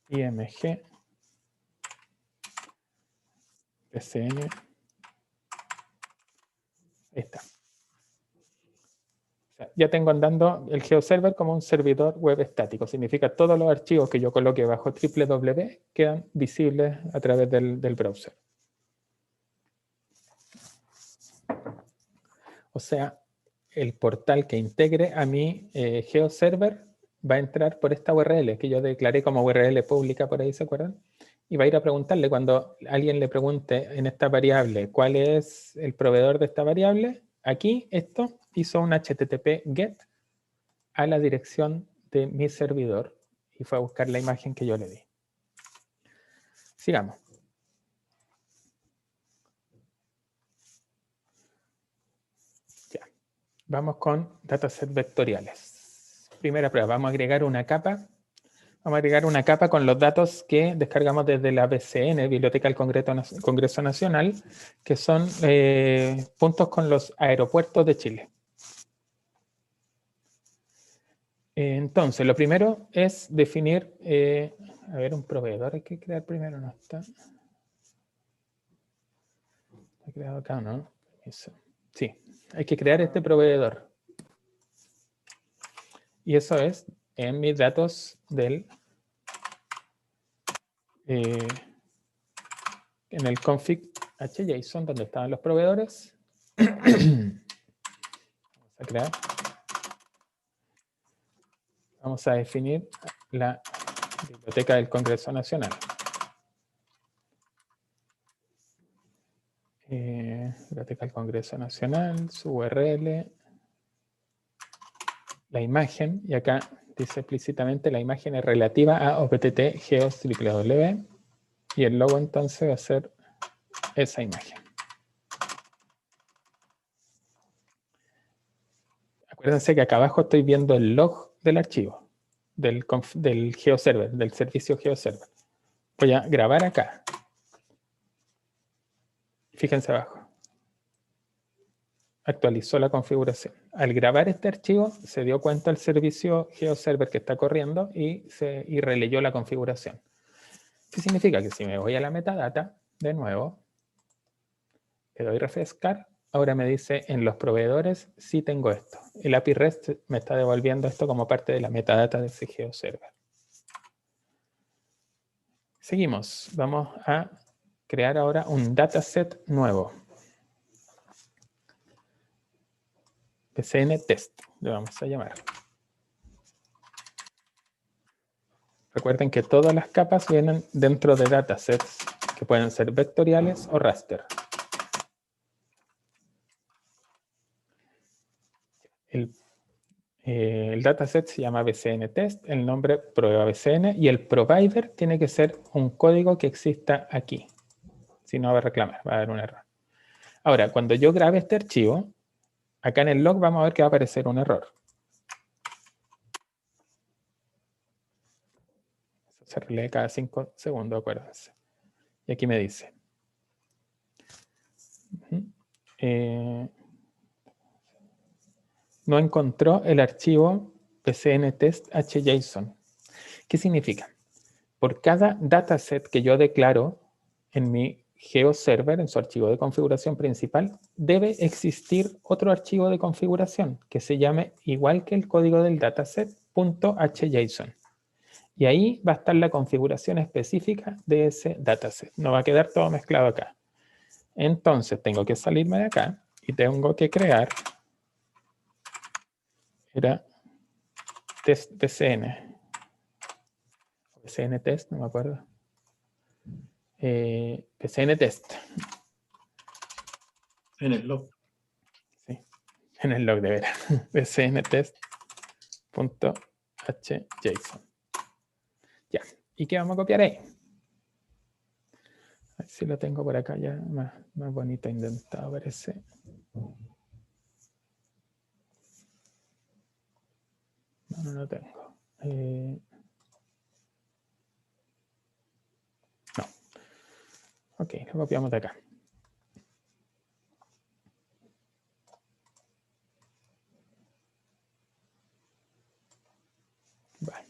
IMG BCN, ahí está. O sea, ya tengo andando el GeoServer como un servidor web estático. Significa que todos los archivos que yo coloque bajo www quedan visibles a través del browser. O sea, el portal que integre a mi GeoServer va a entrar por esta URL que yo declaré como URL pública, por ahí se acuerdan, y va a ir a preguntarle cuando alguien le pregunte en esta variable cuál es el proveedor de esta variable. Aquí esto hizo un HTTP GET a la dirección de mi servidor y fue a buscar la imagen que yo le di. Sigamos. Ya. Vamos con datasets vectoriales. Primera prueba, vamos a agregar una capa. Vamos a agregar una capa con los datos que descargamos desde la BCN, Biblioteca del Congreso Nacional, que son puntos con los aeropuertos de Chile. Entonces, lo primero es definir, a ver, un proveedor hay que crear primero, ¿no está? ¿Está creado acá o no? Eso. Sí, hay que crear este proveedor. Y eso es en mis datos del... en el config hjson, donde estaban los proveedores. Vamos a crear. Vamos a definir la Biblioteca del Congreso Nacional. Biblioteca del Congreso Nacional, su URL, la imagen, y acá dice explícitamente la imagen es relativa a OPTT Geos www, y el logo entonces va a ser esa imagen. Acuérdense que acá abajo estoy viendo el log del archivo, del GeoServer, del servicio GeoServer. Voy a grabar acá. Fíjense abajo. Actualizó la configuración. Al grabar este archivo, se dio cuenta el servicio GeoServer que está corriendo y releyó la configuración. ¿Qué significa? Que si me voy a la metadata, de nuevo, le doy refrescar, ahora me dice en los proveedores sí tengo esto. El API REST me está devolviendo esto como parte de la metadata de ese GeoServer. Seguimos. Vamos a crear ahora un dataset nuevo. BCN test, le vamos a llamar. Recuerden que todas las capas vienen dentro de datasets que pueden ser vectoriales o raster. El dataset se llama BCN test, el nombre prueba BCN y el provider tiene que ser un código que exista aquí. Si no va a reclamar, va a haber un error. Ahora, cuando yo grabe este archivo, acá en el log vamos a ver que va a aparecer un error. Eso se relee cada 5 segundos, acuérdense. Y aquí me dice. No encontró el archivo bcntest.hjson. ¿Qué significa? Por cada dataset que yo declaro en mi GeoServer, en su archivo de configuración principal, debe existir otro archivo de configuración que se llame igual que el código del dataset .hjson. Y ahí va a estar la configuración específica de ese dataset. No va a quedar todo mezclado acá. Entonces tengo que salirme de acá y tengo que crear, era test BCN, BCN test, no me acuerdo. BCN test. En el log. Sí, en el log de veras. BCN test.hjson. Ya. ¿Y qué vamos a copiar ahí? A ver si lo tengo por acá ya más bonito indentado, parece. No lo tengo. No. Ok, lo copiamos de acá. Vale.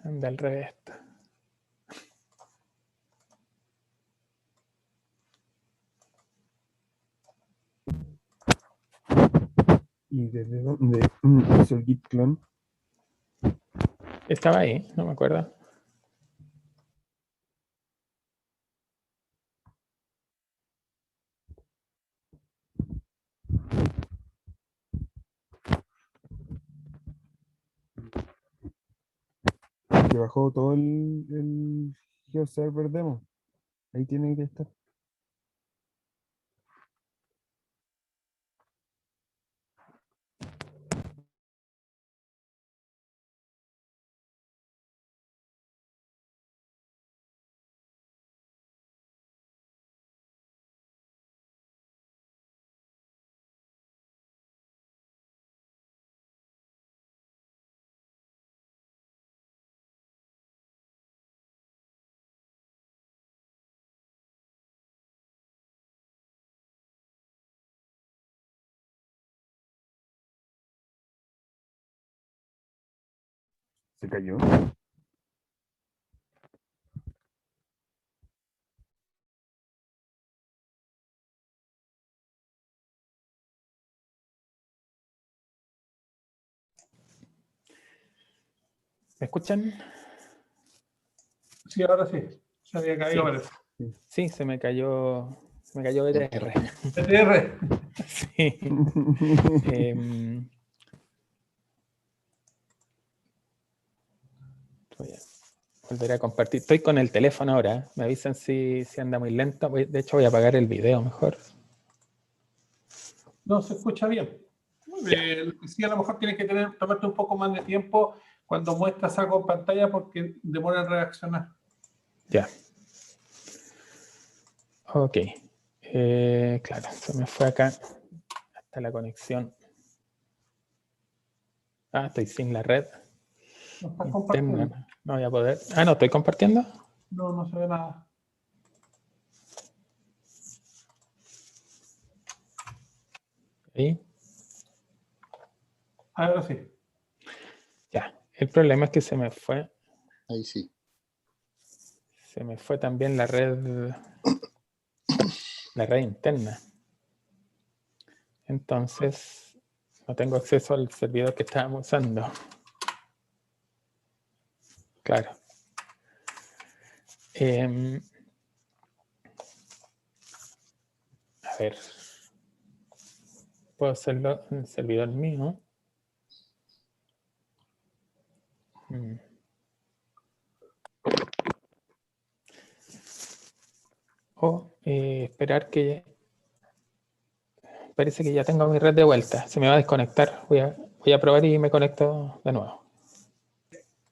Anda al revés esto. ¿Y desde dónde hizo el git clone? Estaba ahí, no me acuerdo. Que bajó todo el GeoServer demo. Ahí tiene que estar. Se cayó. ¿Me escuchan? Sí, ahora sí. Se había caído, Sí. parece. Sí, se me cayó BTR. BTR. Sí. Voy a volver a compartir. Estoy con el teléfono ahora. Me avisan si anda muy lento. De hecho, voy a apagar el video mejor. No, se escucha bien. Sí, a lo mejor tienes que tomarte un poco más de tiempo cuando muestras algo en pantalla porque demora en reaccionar. Ya. Ok. Claro, se me fue acá hasta la conexión. Estoy sin la red No estás interna. compartiendo. No voy a poder. No estoy compartiendo. No, no se ve nada. Ahí. Ahora sí. Ya. El problema es que se me fue. Ahí sí. Se me fue también la red interna. Entonces, no tengo acceso al servidor que estábamos usando. Claro. A ver. Puedo hacerlo en el servidor mío. O esperar que parece que ya tengo mi red de vuelta. Se me va a desconectar. Voy a probar y me conecto de nuevo.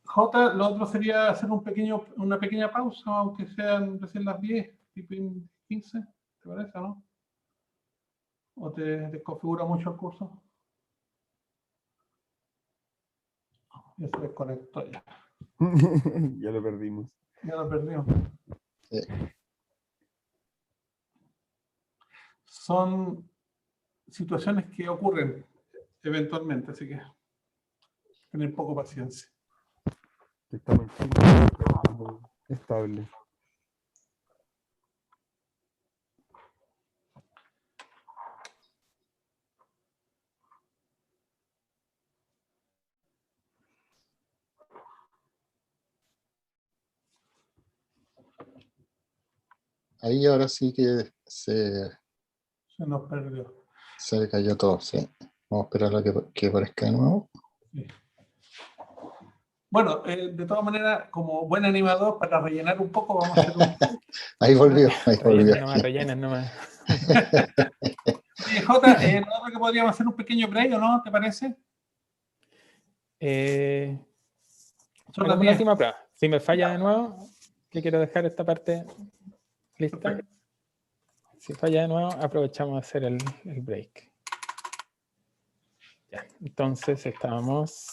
Jota, lo otro sería hacer una pequeña pausa, aunque sean recién las 10, tipo 15, ¿te parece, no? ¿O te desconfigura mucho el curso? Ya se desconectó ya. Ya lo perdimos. Ya lo perdimos. Sí. Son situaciones que ocurren eventualmente, así que tener poco paciencia. Estamos en Chile, estable. Ahí ahora sí que Se nos perdió. se cayó todo, sí. Vamos a esperar a que aparezca de nuevo. Sí. Bueno, de todas maneras, como buen animador, para rellenar un poco, vamos a hacer un... Ahí volvió, ahí volvió. Rellenen nomás. Oye, Jota, ¿no otro que podríamos hacer un pequeño break o no? ¿Te parece? Son las Hagamos una 10. última prueba. Si me falla de nuevo, que quiero dejar esta parte lista. Perfecto. Si falla de nuevo, aprovechamos a hacer el break. Ya, entonces estábamos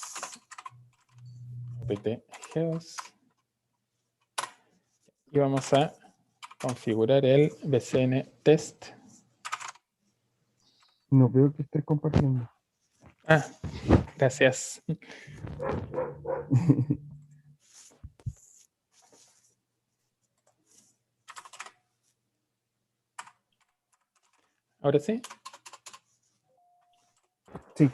apt geos y vamos a configurar el bcn test. No veo que estés compartiendo. Ah, gracias. Ahora sí. Sí.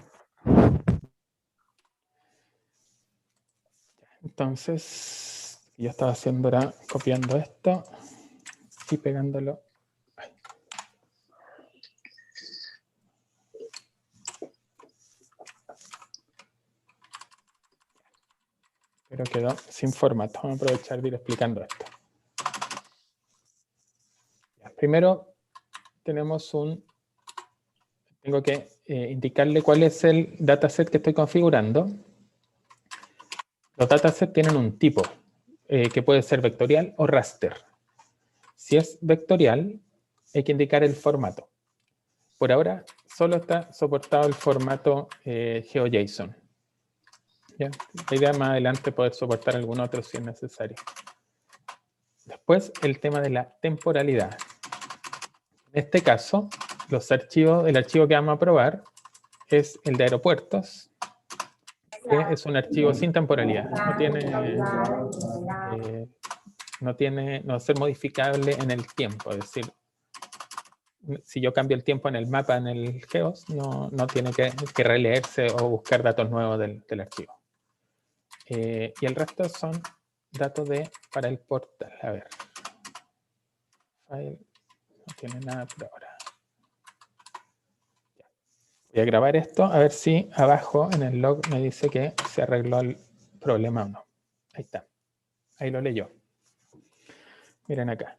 Entonces, yo estaba haciendo era copiando esto y pegándolo. Ay. Pero quedó sin formato. Vamos a aprovechar de ir explicando esto. Ya, primero tenemos tengo que indicarle cuál es el dataset que estoy configurando. Los datasets tienen un tipo que puede ser vectorial o raster. Si es vectorial, hay que indicar el formato. Por ahora, solo está soportado el formato GeoJSON. ¿Ya? La idea es más adelante poder soportar algún otro si es necesario. Después, el tema de la temporalidad. En este caso, el archivo que vamos a probar es el de aeropuertos, que es un archivo sin temporalidad. No va a ser modificable en el tiempo. Es decir, si yo cambio el tiempo en el mapa, en el GEOS, no tiene que releerse o buscar datos nuevos del archivo. Y el resto son datos para el portal. A ver. File, no tiene nada por ahora. Voy a grabar esto, a ver si abajo en el log me dice que se arregló el problema o no. Ahí está. Ahí lo leyó. Miren acá.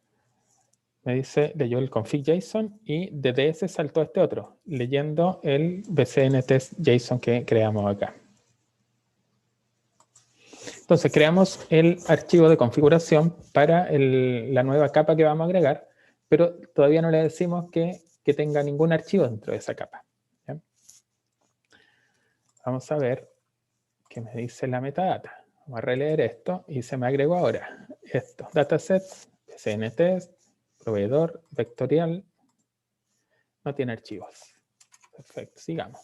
Me dice, leyó el config.json y desde ese saltó este otro, leyendo el bcn test JSON que creamos acá. Entonces creamos el archivo de configuración para la nueva capa que vamos a agregar, pero todavía no le decimos que tenga ningún archivo dentro de esa capa. ¿Ya? Vamos a ver qué me dice la metadata. Vamos a releer esto y se me agregó ahora esto. Datasets, bcn test, proveedor, vectorial, no tiene archivos. Perfecto, sigamos.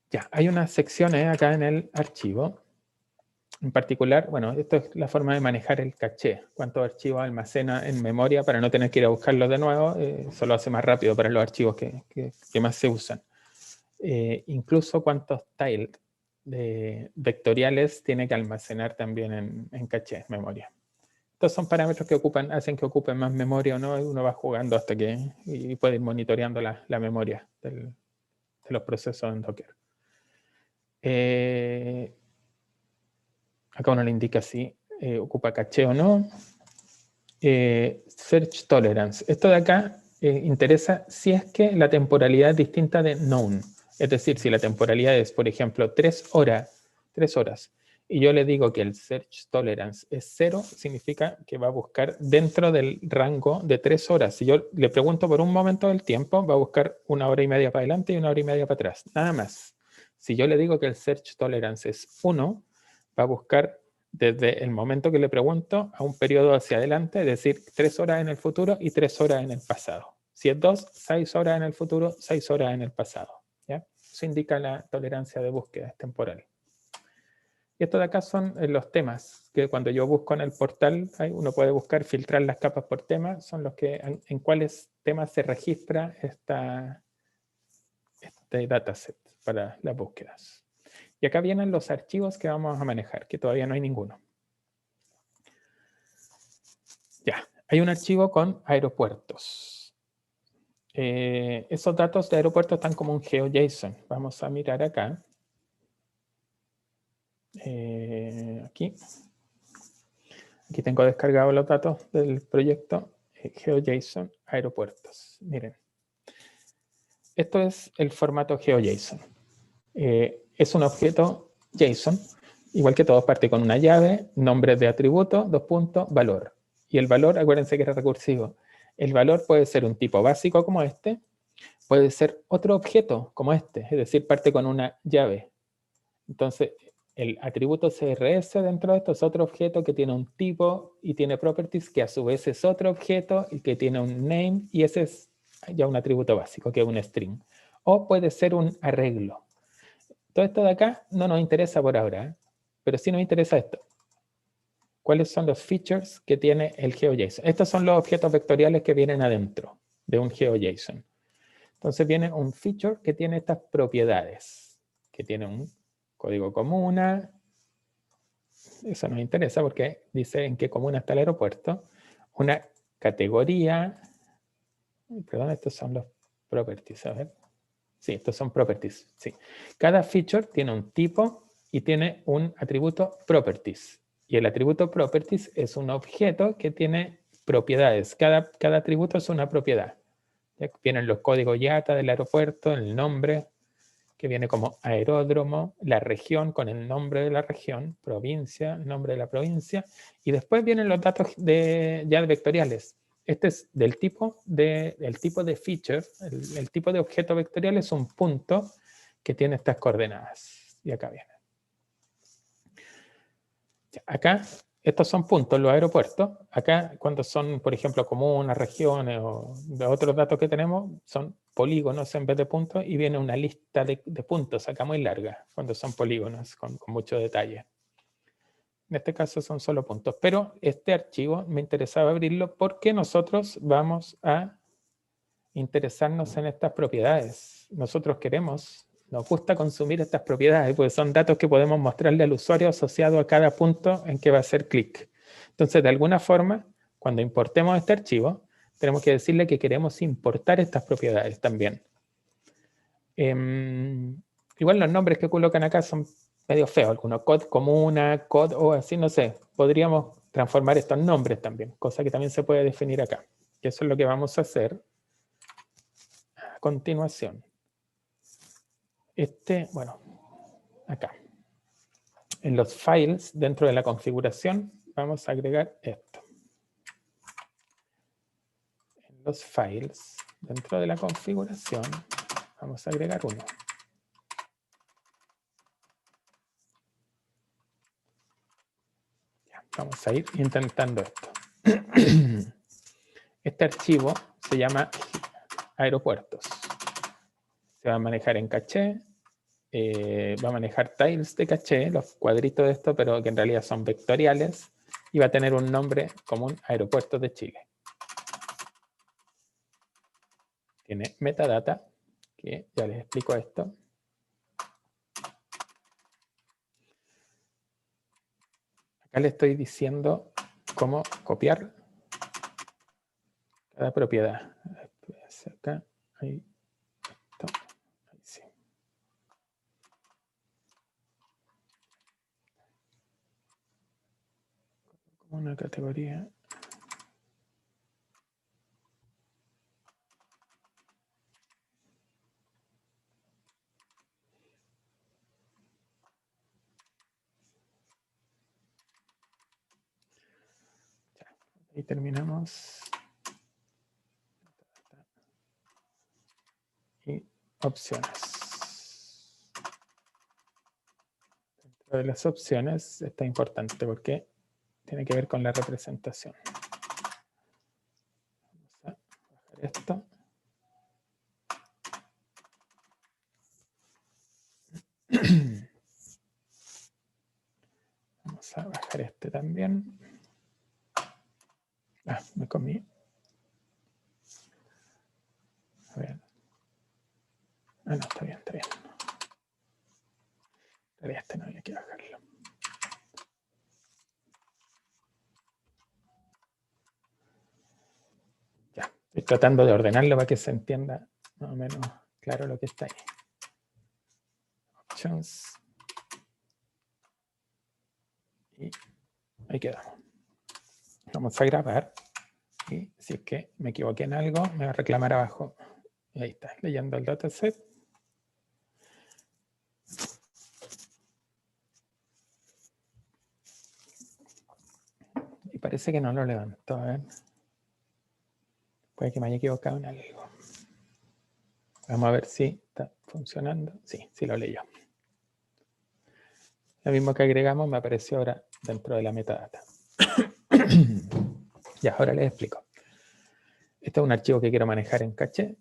Ya, hay unas secciones acá en el archivo. En particular, bueno, esto es la forma de manejar el caché. Cuántos archivos almacena en memoria para no tener que ir a buscarlos de nuevo. Eso lo hace más rápido para los archivos que más se usan. Incluso cuántos tiles vectoriales tiene que almacenar también en caché, en memoria. Estos son parámetros que hacen que ocupen más memoria o no. Uno va jugando hasta y puede ir monitoreando la memoria de los procesos en Docker. Acá uno le indica si ocupa caché o no. Search tolerance. Esto de acá interesa si es que la temporalidad es distinta de known. Es decir, si la temporalidad es, por ejemplo, 3 horas, y yo le digo que el search tolerance es 0, significa que va a buscar dentro del rango de 3 horas. Si yo le pregunto por un momento del tiempo, va a buscar 1 hora y media para adelante y 1 hora y media para atrás. Nada más. Si yo le digo que el search tolerance es 1, va a buscar desde el momento que le pregunto a un periodo hacia adelante, es decir, 3 horas en el futuro y 3 horas en el pasado. Si es 2, 6 horas en el futuro, 6 horas en el pasado. ¿Ya? Eso indica la tolerancia de búsqueda temporal. Y estos de acá son los temas, que cuando yo busco en el portal, uno puede buscar, filtrar las capas por tema, son los que en cuáles temas se registra este dataset para las búsquedas. Y acá vienen los archivos que vamos a manejar, que todavía no hay ninguno. Ya, hay un archivo con aeropuertos. Esos datos de aeropuertos están como un GeoJSON. Vamos a mirar acá. Aquí tengo descargados los datos del proyecto GeoJSON aeropuertos. Miren. Esto es el formato GeoJSON. Es un objeto JSON, igual que todo, parte con una llave, nombre de atributo, 2 puntos, valor. Y el valor, acuérdense que era recursivo. El valor puede ser un tipo básico como este, puede ser otro objeto como este, es decir, parte con una llave. Entonces, el atributo CRS dentro de esto es otro objeto que tiene un tipo y tiene properties, que a su vez es otro objeto y que tiene un name, y ese es ya un atributo básico, que es un string. O puede ser un arreglo. Todo esto de acá no nos interesa por ahora, pero sí nos interesa esto. ¿Cuáles son los features que tiene el GeoJSON? Estos son los objetos vectoriales que vienen adentro de un GeoJSON. Entonces viene un feature que tiene estas propiedades, que tiene un código comuna. Eso nos interesa porque dice en qué comuna está el aeropuerto. Una categoría. Perdón, estos son los properties. A ver. Sí, estos son properties. Sí. Cada feature tiene un tipo y tiene un atributo properties. Y el atributo properties es un objeto que tiene propiedades. Cada atributo es una propiedad. ¿Ya? Vienen los códigos IATA del aeropuerto, el nombre, que viene como aeródromo, la región con el nombre de la región, provincia, el nombre de la provincia, y después vienen los datos ya vectoriales. Este es el tipo de feature, el tipo de objeto vectorial es un punto que tiene estas coordenadas. Y acá viene. Acá, estos son puntos, los aeropuertos. Acá, cuando son, por ejemplo, comunas, regiones o de otros datos que tenemos, son polígonos en vez de puntos y viene una lista de puntos acá muy larga, cuando son polígonos con mucho detalle. En este caso son solo puntos, pero este archivo me interesaba abrirlo porque nosotros vamos a interesarnos en estas propiedades. Nosotros nos gusta consumir estas propiedades, porque son datos que podemos mostrarle al usuario asociado a cada punto en que va a hacer clic. Entonces, de alguna forma, cuando importemos este archivo, tenemos que decirle que queremos importar estas propiedades también. Igual los nombres que colocan acá son medio feos, algunos code comuna, code o así, no sé. Podríamos transformar estos nombres también, cosa que también se puede definir acá. Y eso es lo que vamos a hacer a continuación. Bueno, acá. En los files, dentro de la configuración, vamos a agregar esto. En los files, dentro de la configuración, vamos a agregar uno. Ya, vamos a ir intentando esto. Este archivo se llama aeropuertos. Se va a manejar en caché. Va a manejar tiles de caché, los cuadritos de esto, pero que en realidad son vectoriales, y va a tener un nombre común, Aeropuertos de Chile. Tiene metadata, que ya les explico esto. Acá le estoy diciendo cómo copiar cada propiedad. Acá, ahí, esto, ahí sí. Como una categoría. Ahí terminamos. Y opciones. Dentro de las opciones está importante porque tiene que ver con la representación. Vamos a bajar esto. Vamos a bajar este también. Ah, me comí. A ver. Ah, no, está bien, está bien. En realidad este no había que bajarlo. Ya, estoy tratando de ordenarlo para que se entienda más o menos claro lo que está ahí. Options. Y ahí quedamos. Vamos a grabar. Y si es que me equivoqué en algo, me va a reclamar abajo. Y ahí está, leyendo el dataset. Y parece que no lo levantó. A ver. Puede que me haya equivocado en algo. Vamos a ver si está funcionando. Sí, sí lo leyó. Lo mismo que agregamos me apareció ahora dentro de la metadata. Ya, ahora les explico. Este es un archivo que quiero manejar en caché.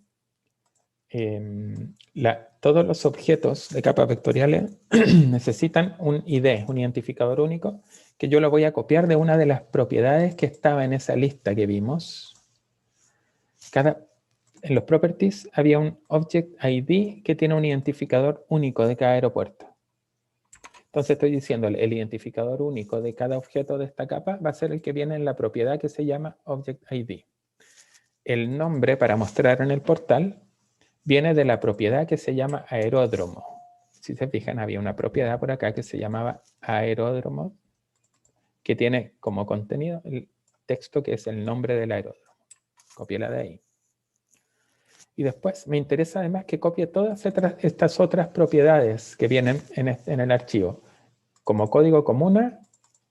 Todos los objetos de capas vectoriales necesitan un ID, un identificador único, que yo lo voy a copiar de una de las propiedades que estaba en esa lista que vimos. En los properties había un object ID que tiene un identificador único de cada aeropuerto. Entonces estoy diciéndole, el identificador único de cada objeto de esta capa va a ser el que viene en la propiedad que se llama object ID. El nombre para mostrar en el portal viene de la propiedad que se llama aeródromo. Si se fijan, había una propiedad por acá que se llamaba aeródromo, que tiene como contenido el texto que es el nombre del aeródromo. Copiéla de ahí. Y después me interesa además que copie todas estas otras propiedades que vienen en el archivo. Como código comuna,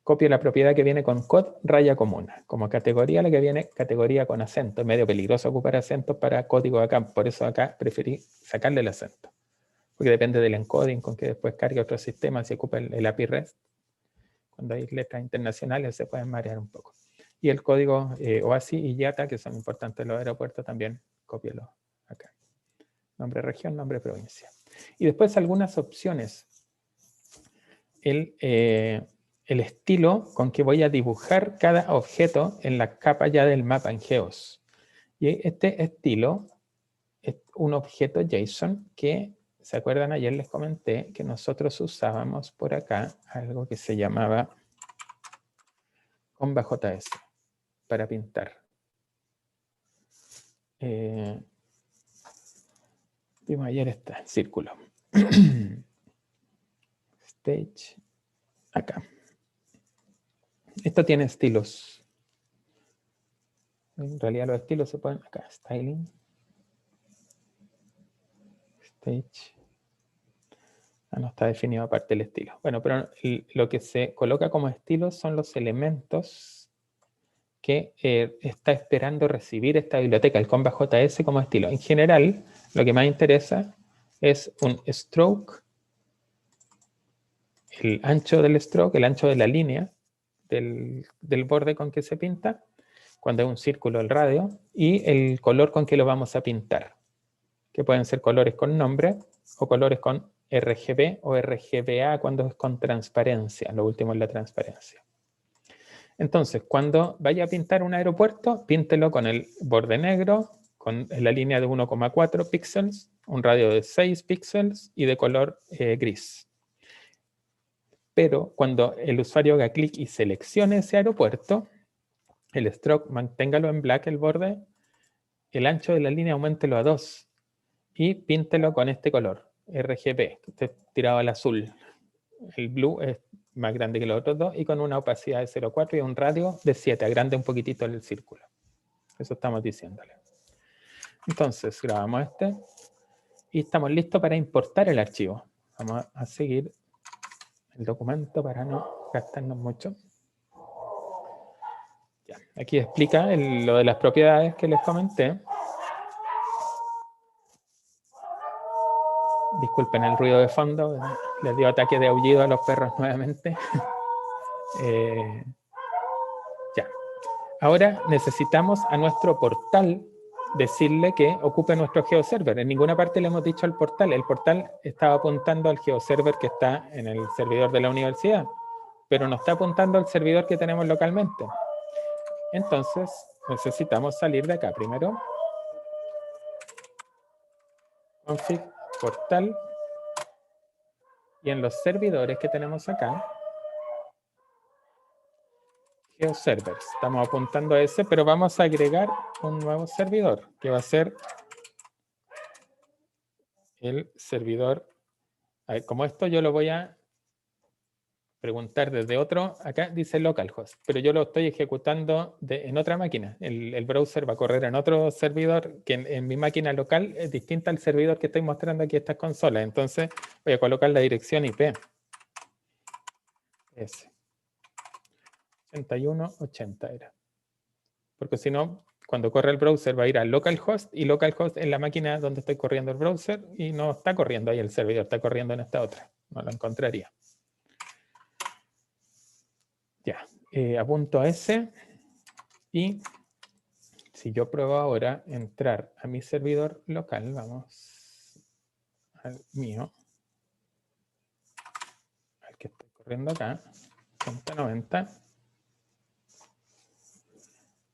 copie la propiedad que viene con cod raya comuna. Como categoría, la que viene categoría con acento. Es medio peligroso ocupar acentos para código acá. Por eso acá preferí sacarle el acento. Porque depende del encoding con que después cargue otro sistema. Si ocupa el API REST, cuando hay letras internacionales se pueden marear un poco. Y el código OASI y IATA, que son importantes en los aeropuertos, también cópielo acá. Nombre región, nombre provincia. Y después algunas opciones. El estilo con que voy a dibujar cada objeto en la capa ya del mapa en Geos. Y este estilo es un objeto JSON que, ¿se acuerdan? Ayer les comenté que nosotros usábamos por acá algo que se llamaba Comba.js para pintar. Vimos ayer este círculo. Stage. Acá. Esto tiene estilos. En realidad los estilos se ponen acá. Styling. Stage. Ah, no está definido aparte el estilo. Bueno, pero lo que se coloca como estilo son los elementos que está esperando recibir esta biblioteca, el Comba.js como estilo. En general, lo que más interesa es un stroke, el ancho del stroke, el ancho de la línea del borde con que se pinta, cuando es un círculo el radio, y el color con que lo vamos a pintar, que pueden ser colores con nombre o colores con RGB o RGBA cuando es con transparencia. Lo último es la transparencia. Entonces, cuando vaya a pintar un aeropuerto, píntelo con el borde negro, con la línea de 1,4 píxeles, un radio de 6 píxeles y de color gris. Pero cuando el usuario haga clic y seleccione ese aeropuerto, el stroke manténgalo en black el borde, el ancho de la línea auméntelo a 2 y píntelo con este color, RGB, que esté tirado al azul. El blue es más grande que los otros dos y con una opacidad de 0,4 y un radio de 7, agrande un poquitito el círculo. Eso estamos diciéndole. Entonces grabamos este y estamos listos para importar el archivo. Vamos a seguir el documento para no gastarnos mucho. Ya, aquí explica lo de las propiedades que les comenté. Disculpen el ruido de fondo, les dio ataque de aullido a los perros nuevamente. Ya. Ahora necesitamos a nuestro portal decirle que ocupe nuestro GeoServer. En ninguna parte le hemos dicho al portal. El portal estaba apuntando al GeoServer que está en el servidor de la universidad, pero no está apuntando al servidor que tenemos localmente. Entonces necesitamos salir de acá primero. Config portal. Y en los servidores que tenemos acá, GeoServers. Estamos apuntando a ese, pero vamos a agregar un nuevo servidor, que va a ser el servidor. A ver, como esto yo lo voy a preguntar desde otro, acá dice localhost, pero yo lo estoy ejecutando en otra máquina. El browser va a correr en otro servidor que en mi máquina local es distinta al servidor que estoy mostrando aquí en estas consolas. Entonces voy a colocar la dirección IP. Ese. 8180 era. Porque si no, cuando corre el browser va a ir a localhost y localhost es la máquina donde estoy corriendo el browser y no está corriendo ahí el servidor, está corriendo en esta otra. No lo encontraría. Ya, apunto a ese y si yo pruebo ahora entrar a mi servidor local, vamos al mío, al que estoy corriendo acá, 190,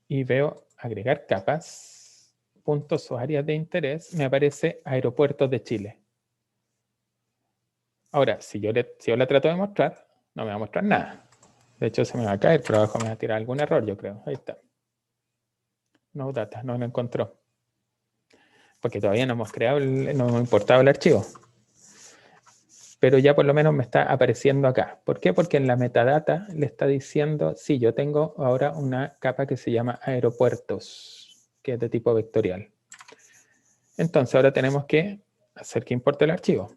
y veo agregar capas, puntos o áreas de interés, me aparece aeropuertos de Chile. Ahora, si yo la trato de mostrar, no me va a mostrar nada. De hecho, se me va a caer, pero abajo me va a tirar algún error, yo creo. Ahí está. No data, no lo encontró. Porque todavía no hemos creado, no hemos importado el archivo. Pero ya por lo menos me está apareciendo acá. ¿Por qué? Porque en la metadata le está diciendo, sí, yo tengo ahora una capa que se llama aeropuertos, que es de tipo vectorial. Entonces ahora tenemos que hacer que importe el archivo.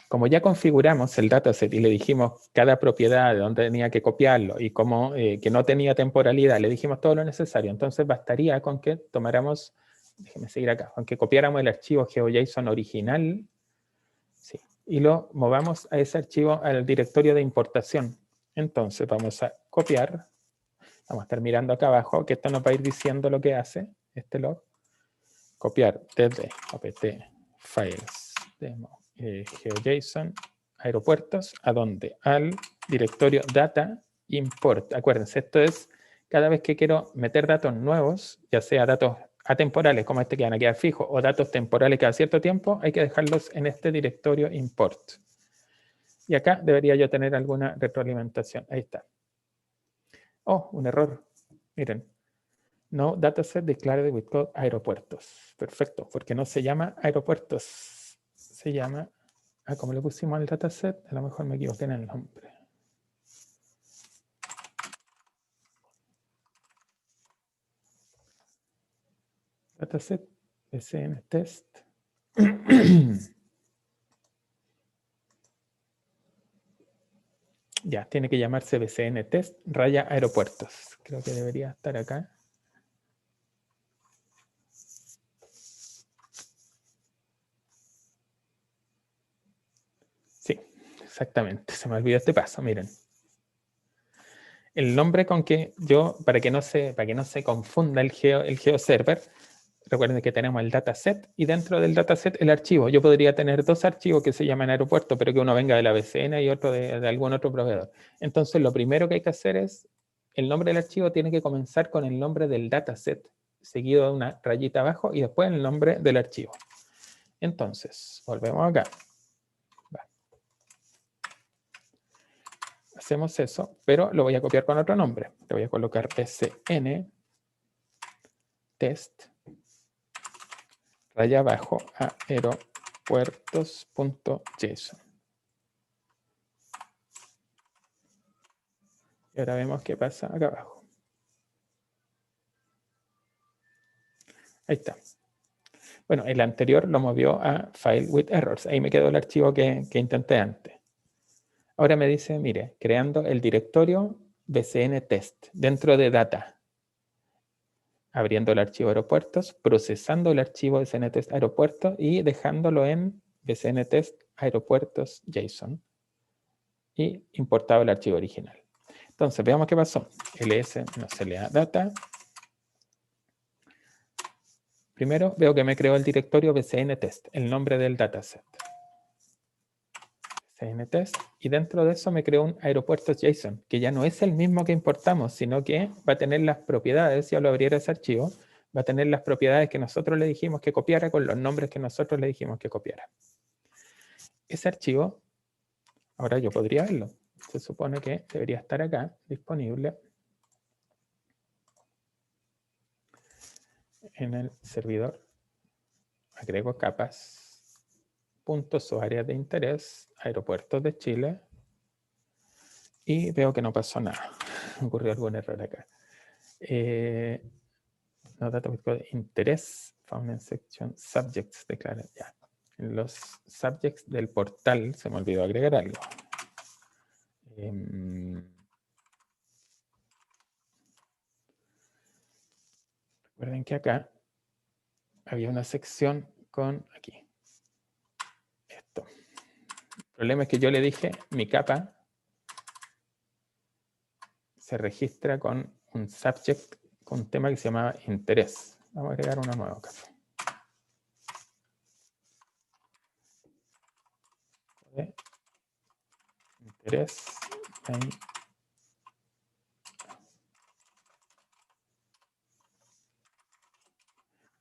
Como ya configuramos el dataset y le dijimos cada propiedad de dónde tenía que copiarlo y cómo que no tenía temporalidad, le dijimos todo lo necesario, entonces bastaría con que tomáramos, déjeme seguir acá, con que copiáramos el archivo GeoJSON original, sí, y lo movamos a ese archivo al directorio de importación. Entonces vamos a copiar, vamos a estar mirando acá abajo, que esto nos va a ir diciendo lo que hace este log. Copiar desde apt files demo GeoJSON aeropuertos, ¿a dónde? Al directorio data import. Acuérdense, esto es cada vez que quiero meter datos nuevos, ya sea datos atemporales como este que van a quedar fijos o datos temporales cada cierto tiempo, hay que dejarlos en este directorio import. Y acá debería yo tener alguna retroalimentación. Ahí está. Oh, un error. Miren. No dataset declared with code aeropuertos. Perfecto, porque no se llama aeropuertos. Se llama, como le pusimos al dataset, a lo mejor me equivoqué en el nombre. Dataset, BCN test. Ya, tiene que llamarse BCN test raya aeropuertos. Creo que debería estar acá. Sí, exactamente. Se me olvidó este paso, miren. El nombre con que yo, para que no se confunda el GeoServer, recuerden que tenemos el dataset y dentro del dataset el archivo. Yo podría tener dos archivos que se llaman aeropuerto, pero que uno venga de la BCN y otro de algún otro proveedor. Entonces, lo primero que hay que hacer es, el nombre del archivo tiene que comenzar con el nombre del dataset, seguido de una rayita abajo y después el nombre del archivo. Entonces, volvemos acá. Hacemos eso, pero lo voy a copiar con otro nombre. Le voy a colocar bcn test raya abajo aeropuertos.json. Y ahora vemos qué pasa acá abajo. Ahí está. Bueno, el anterior lo movió a file with errors. Ahí me quedó el archivo que intenté antes. Ahora me dice, mire, creando el directorio BCN test dentro de data. Abriendo el archivo aeropuertos, procesando el archivo BCN test aeropuertos y dejándolo en BCN test aeropuertos JSON. Y importado el archivo original. Entonces, veamos qué pasó. ls no se le da data. Primero veo que me creó el directorio BCN test, el nombre del dataset. BCN test, y dentro de eso me creó un aeropuertos JSON, que ya no es el mismo que importamos, sino que va a tener las propiedades, si yo lo abriera ese archivo, va a tener las propiedades que nosotros le dijimos que copiara con los nombres que nosotros le dijimos que copiara. Ese archivo, ahora yo podría verlo. Se supone que debería estar acá, disponible en el servidor. Agrego capas, puntos o áreas de interés, aeropuertos de Chile, y veo que no pasó nada. Ocurrió algún error acá. No data with code interés, found in section subjects, declara ya. En los subjects del portal se me olvidó agregar algo. Recuerden que acá había una sección con aquí. Esto. El problema es que yo le dije, mi capa se registra con un subject, con un tema que se llamaba interés. Vamos a agregar uno nuevo acá. Interés.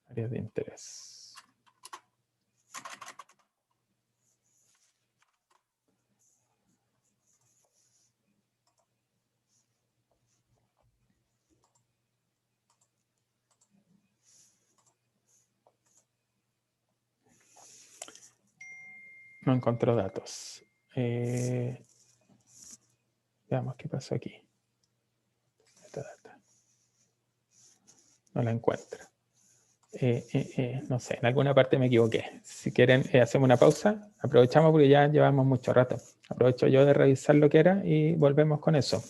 Áreas de interés. No encontró datos. Veamos qué pasó aquí. Esta data. No la encuentro. No sé, en alguna parte me equivoqué. Si quieren, hacemos una pausa. Aprovechamos porque ya llevamos mucho rato. Aprovecho yo de revisar lo que era y volvemos con eso.